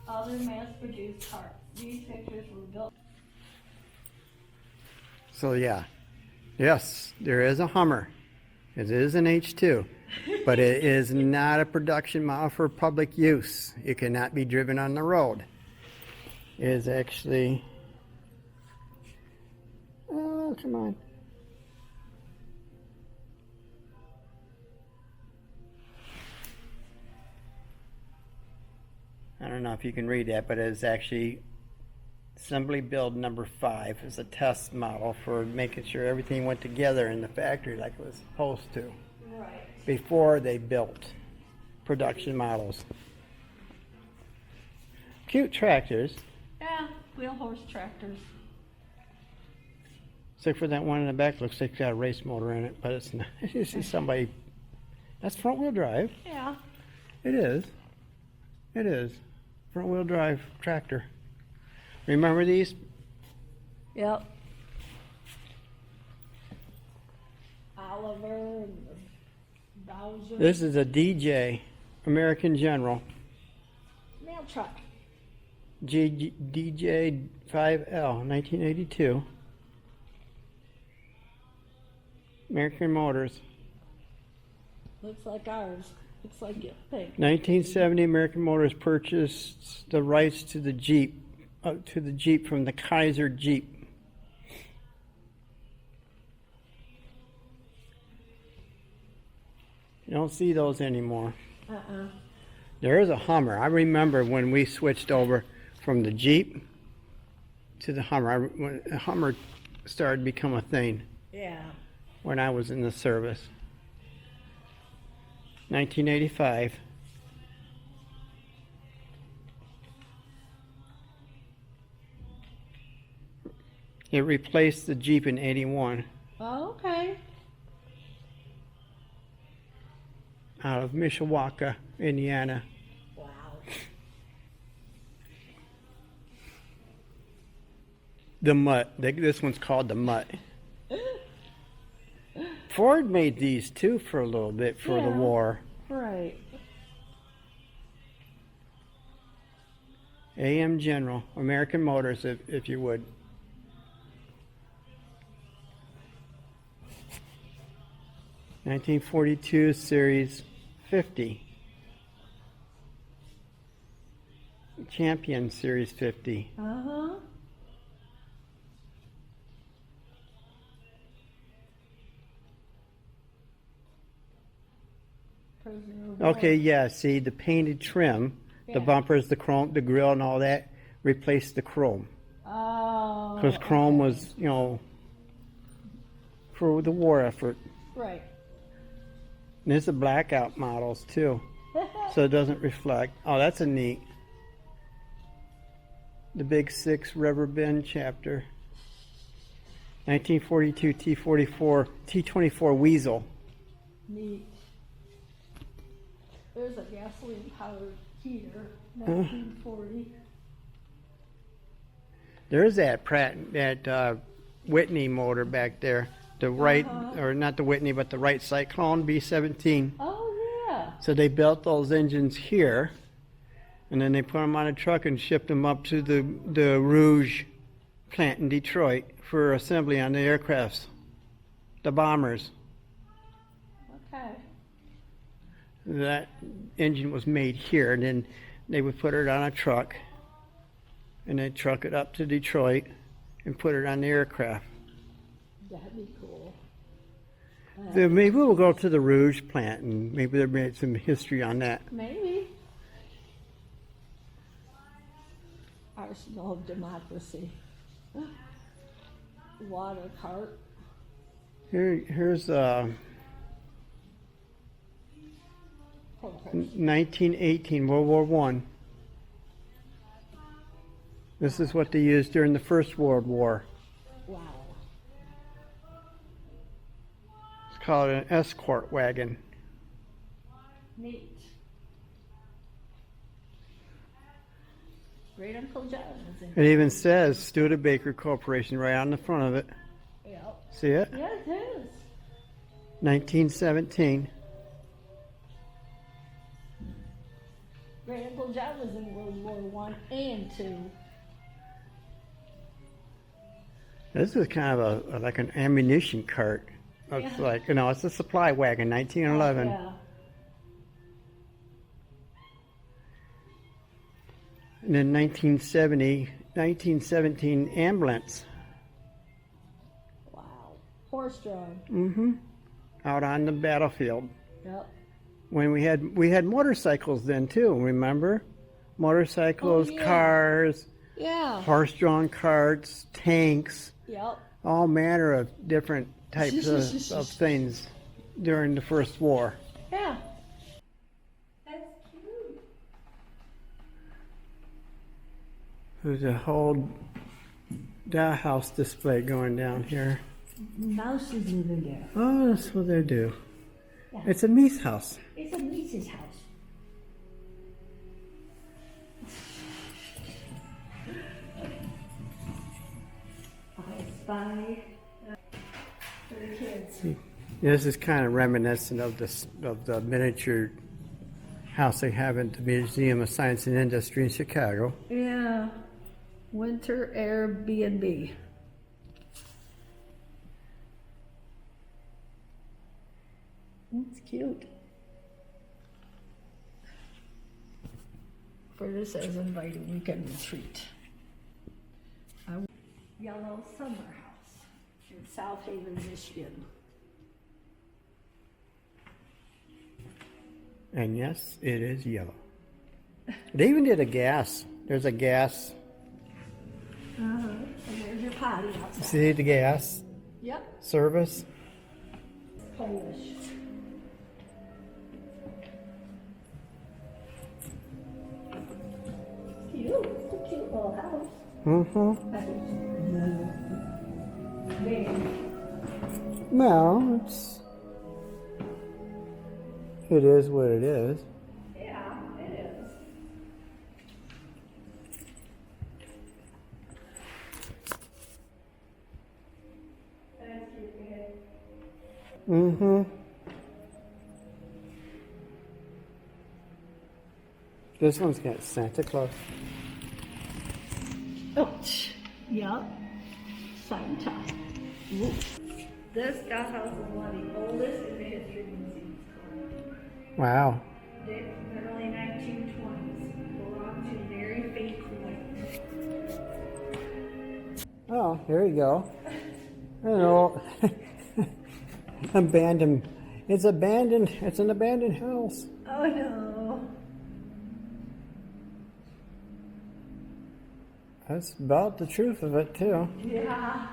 other mass-produced parts. These fixtures were built. So yeah, yes, there is a Hummer. It is an H2, but it is not a production model for public use. It cannot be driven on the road. It is actually, oh, come on. I don't know if you can read that, but it is actually assembly build number 5 is a test model for making sure everything went together in the factory like it was supposed to Right. before they built production models. Cute tractors, Yeah, wheel horse tractors. except for that one in the back. Looks like it's got a race motor in it, but it's not. You see somebody. That's front wheel drive. Yeah. It is. It is. Front wheel drive tractor. Remember these? Yep. Oliver and the Bowser. This is a DJ, American General. Mail truck. DJ 5L, 1982. American Motors. Looks like ours. Looks like it pink. 1970, American Motors purchased the rights to the Jeep from the Kaiser Jeep. You don't see those anymore. There is a Hummer. I remember when we switched over from the Jeep to the Hummer. When the Hummer started to become a thing Yeah. when I was in the service. 1985. It replaced the Jeep in '81 Oh, okay. out of Mishawaka, Indiana. Wow. The Mutt. This one's called the Mutt. Ford made these too for a little bit for the Yeah. war. Right. AM General, American Motors, if you would. (1942) Series 50. Champion Series 50. Uh-huh. Prisoner of Okay, war. yeah, see the painted trim, the Yeah. bumpers, the chrome, the grill and all that, replaced the chrome. Oh. Because chrome okay. was, for the war effort. Right. And there's the blackout models too, so it doesn't reflect. Oh, that's a neat. The Big Six Rubber Bend chapter. 1942 T24 Weasel. Neat. There's a gasoline powered heater, 1940. There's that Whitney motor back there. The Wright, or not the Whitney, but the Wright Cyclone B-17. Oh, yeah. So they built those engines here, and then they put them on a truck and shipped them up to the Rouge plant in Detroit for assembly on the aircrafts, the bombers. Okay. That engine was made here, and then they would put it on a truck, and they'd truck it up to Detroit and put it on the aircraft. That'd be cool. So maybe we'll go to the Rouge plant, and maybe there'll be some history on that. Maybe. Arsenal of Democracy. Water cart. Here's Okay. 1918, World War I. This is what they used during the First World War. Wow. It's called an escort wagon. Neat. Great Uncle John is in. It even says Studebaker Corporation right on the front of it. Yep. See it? Yeah, it is. 1917. Great Uncle John was in World War I and II. This is kind of like an ammunition cart. It's Yeah. like, it's a supply wagon, 1911. Yeah. And then 1917 ambulance. Wow. Horse-drawn. Out on the battlefield. Yep. When we had motorcycles then too, remember? Motorcycles, Oh, yeah. cars, Yeah. horse-drawn carts, tanks, Yep. all manner of different types of things during the First War. Yeah. That's cute. There's a whole dollhouse display going down here. Mouse is living there. Oh, that's what they do. Yeah. It's a Mies house. It's a niece's house. I spy for the kids. This is kind of reminiscent of the miniature house they have at the Museum of Science and Industry in Chicago. Yeah. Winter Airbnb. That's cute. Further says invited weekend retreat. Yellow Summer House in South Haven, Michigan. And yes, it is yellow. They even did a gas. There's a gas. And there's your potty outside. See the gas Yep. service? Polish. Cute. It's a cute little house. Mm-hmm. Well, it is what it is. Yeah, it is. That's cute. Mm-hmm. This one's got Santa Claus. Oh, yep. Santa. Ooh. This dollhouse is one of the oldest in the history museum. Wow. The early 1920s. Belonged to Mary Faith White. Oh, there you go. I don't know. Abandoned. It's abandoned. It's an abandoned house. Oh no. That's about the truth of it, too. Yeah.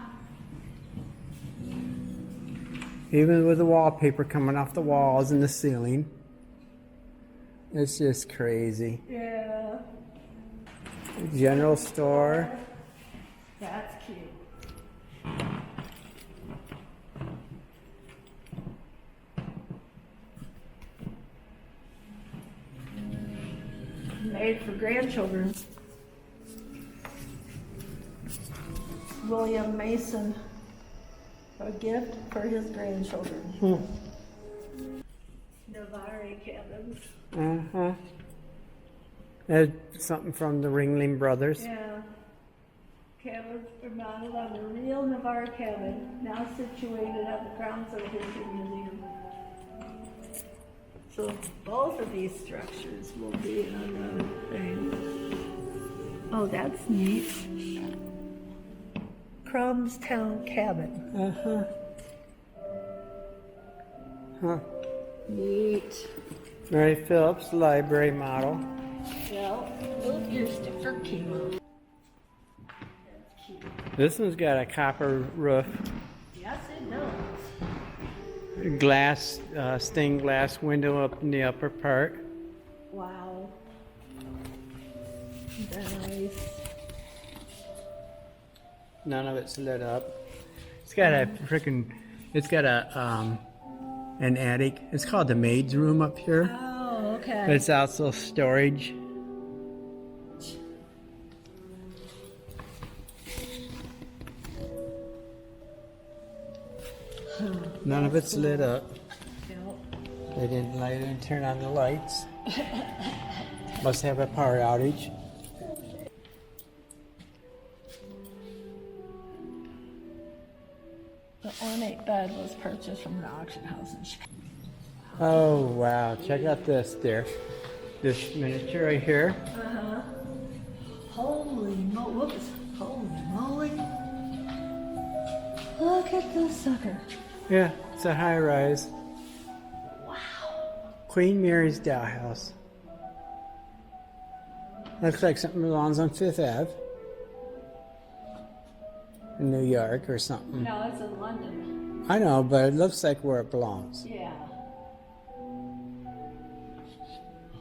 Even with the wallpaper coming off the walls and the ceiling. It's just crazy. Yeah. General store. That's cute. Made for grandchildren. William Mason, a gift for his grandchildren. Navarre cabins. Uh-huh. There's something from the Ringling Brothers. Yeah. Cabins were modeled on the real Navarre cabin, now situated at the grounds of the History Museum. So both of these structures will be on the thing. Oh, that's neat. Crumstown Cabin. Uh-huh. Huh. Neat. Mary Phillips library model. Well, look, your sticker came out. That's cute. This one's got a copper roof. Yes, it does. Glass, stained glass window up in the upper part. Wow. Nice. None of it's lit up. It's got a an attic. It's called the maid's room up here. Oh, okay. But it's also storage. None of it's lit up. Yep. They didn't light it and turn on the lights. Must have a power outage. The ornate bed was purchased from an auction house in Chicago. Oh wow, check out this there. This miniature right here. Uh-huh. Holy whoops. Holy moly. Look at this sucker. Yeah, it's a high rise. Wow. Queen Mary's dollhouse. Looks like something belongs on Fifth Ave. In New York or something. No, it's in London. I know, but it looks like where it belongs. Yeah.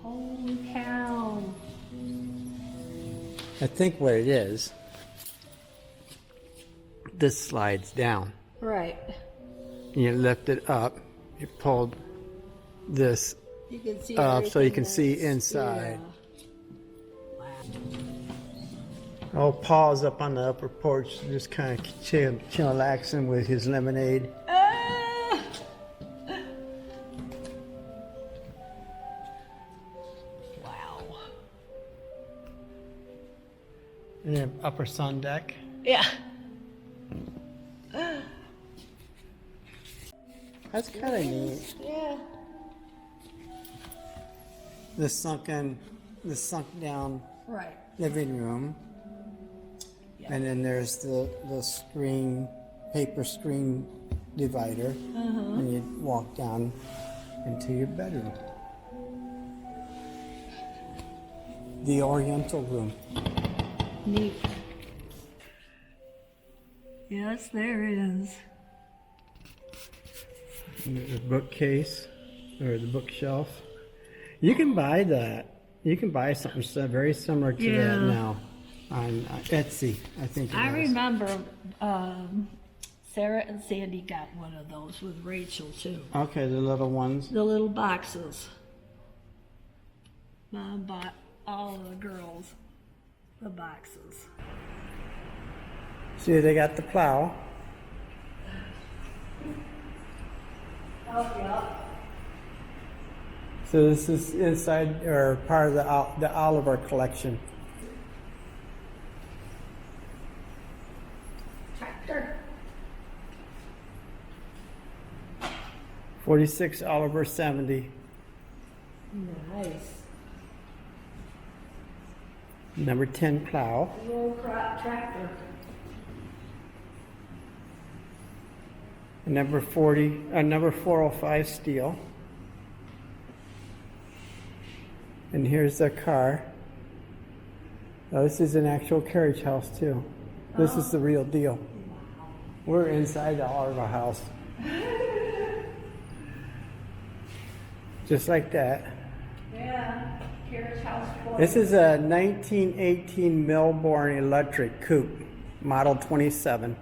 Holy cow. I think what it is, this slides down. Right. You lift it up, you pull this You can see up so you can everything see that's- inside. Yeah. Oh, Paul's up on the upper porch, just kind of chillaxing with his lemonade. Ah! Wow. And then upper sun deck. Yeah. That's kind of neat. Yeah. The sunk down Right. living room. And then there's the screen, paper screen divider. And you walk down into your bedroom. The Oriental room. Neat. Yes, there is. And the bookcase or the bookshelf. You can buy that. You can buy something very similar to that Yeah. now on Etsy, I think it I is. remember Sarah and Sandy got one of those with Rachel too. Okay, the little ones. The little boxes. Mom bought all the girls the boxes. See, they got the plow. Oh, yeah. So this is inside or part of the Oliver collection. Tractor. 46 Oliver 70. Nice. Number 10 plow. Roll crop tractor. Number 405 steel. And here's the car. Oh, this is an actual carriage house too. This is the real deal. We're inside the Oliver house. Just like that. Yeah. Carriage house. This is a 1918 Melbourne electric coupe, model 27.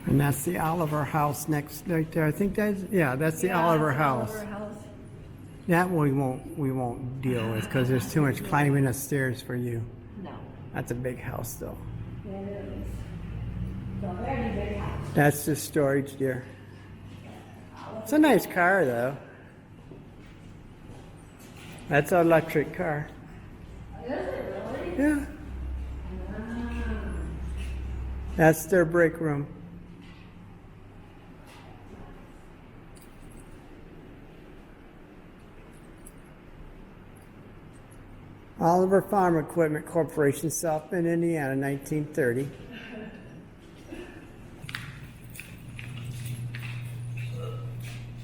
And that's the Oliver house next right there. I think that's the Oliver house. Oliver house. That we won't deal with because there's too much climbing the stairs for you. No. That's a big house though. It is. It's a very big house. That's the storage dear. It's a nice car though. That's an electric car. Is it really? Yeah. That's their break room. Oliver Farm Equipment Corporation, South Bend, Indiana, 1930.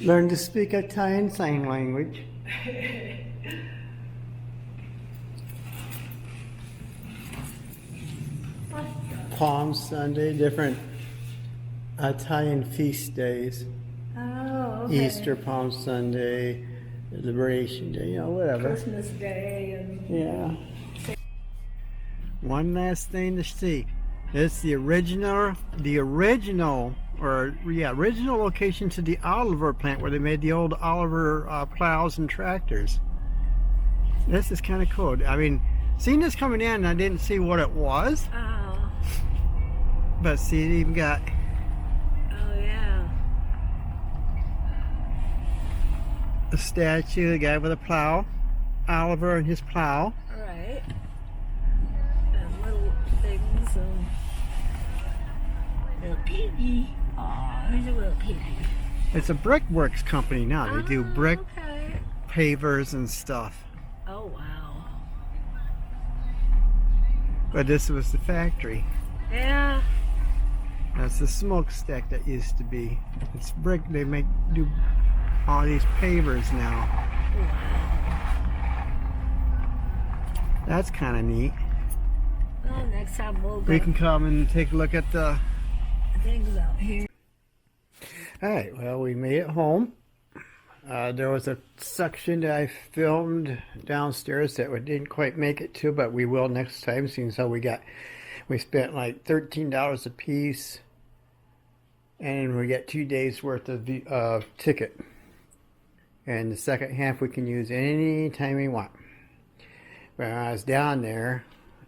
Learned to speak Italian Sign Language. Palm Sunday, different Italian feast days. Oh, okay. Easter, Palm Sunday, Liberation Day, whatever. Christmas Day and Yeah. One last thing to see. It's the original location to the Oliver plant where they made the old Oliver plows and tractors. This is kind of cool. I mean, seeing this coming in, I didn't see what it was, but see, it even got a statue, the guy with a plow, Oliver and his plow. right. And little things and little piggy. Aw, here's a little piggy. It's a brickworks company now. They do brick Okay. pavers and stuff. Oh wow. But this was the factory. Yeah. That's the smokestack that used to be. It's brick. They do all these pavers now. That's kind of neat. Well, next time we'll go We can come and take a look at the... things out here. Alright, well, we made it home. There was a section that I filmed downstairs that we didn't quite make it to, but we will next time, seeing so we spent like $13 a piece, and we get 2 days worth of ticket. And the second half we can use any time we want. When I was down there,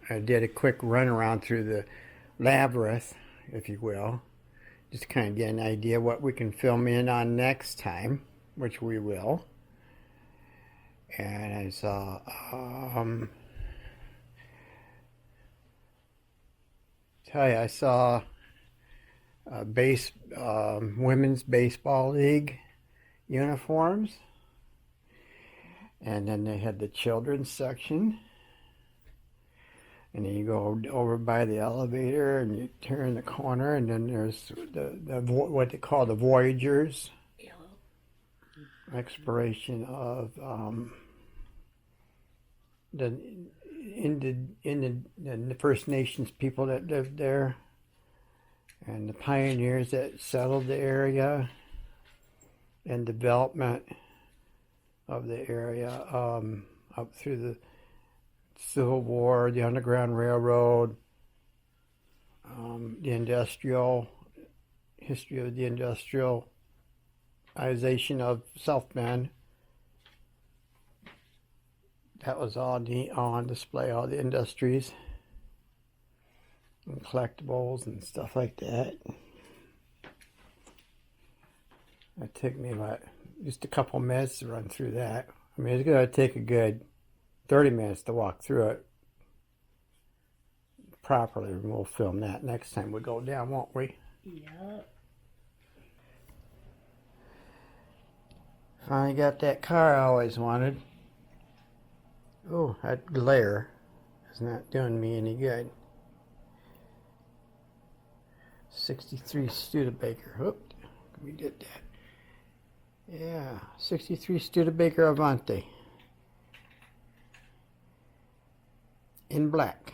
I did a quick run around through the labyrinth, if you will, just to kind of get an idea what we can film in on next time, which we will. And I saw I saw women's baseball league uniforms, and then they had the children's section. And then you go over by the elevator and you turn the corner, and then there's what they call the Voyagers. Exploration of the First Nations people that lived there, and the pioneers that settled the area, and development of the area up through the Civil War, the Underground Railroad, the industrial history of the industrialization of South Bend. That was all on display, all the industries and collectibles and stuff like that. It took me about just a couple minutes to run through that. I mean, it's going to take a good 30 minutes to walk through it properly, and we'll film that next time we go down, won't we? Yep. Finally got that car I always wanted. Oh, that glare is not doing me any good. 63 Studebaker. Whoop, we did that. Yeah, 63 Studebaker Avante. In black.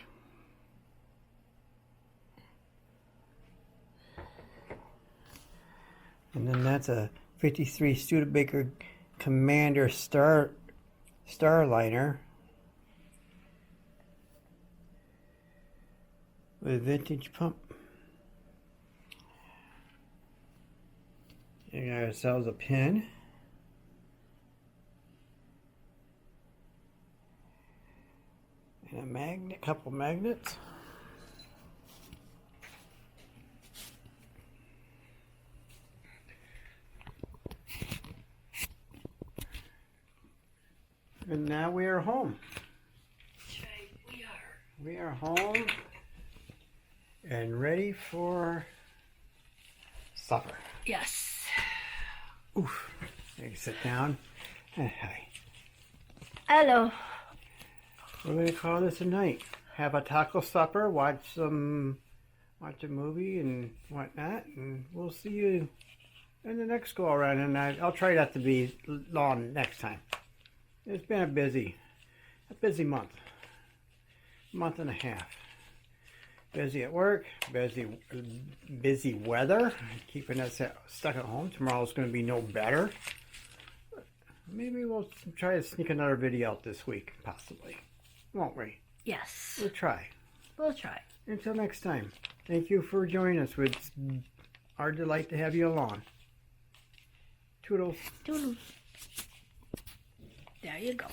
And then that's a 53 Studebaker Commander Starliner with a vintage pump. And got ourselves a pin. And a magnet, couple magnets. And now we are home. That's right, we are. We are home and ready for supper. Yes. Oof. You sit down. Hi. Hello. We're going to call this a night. Have a taco supper, watch a movie and whatnot, and we'll see you in the next go around. And I'll try not to be long next time. It's been a busy month and a half. Busy at work, busy weather, keeping us stuck at home. Tomorrow's going to be no better. Maybe we'll try to sneak another video out this week, possibly. Won't we? Yes. We'll try. We'll try. Until next time, thank you for joining us. It's our delight to have you along. Toodles. Toodles. There you go.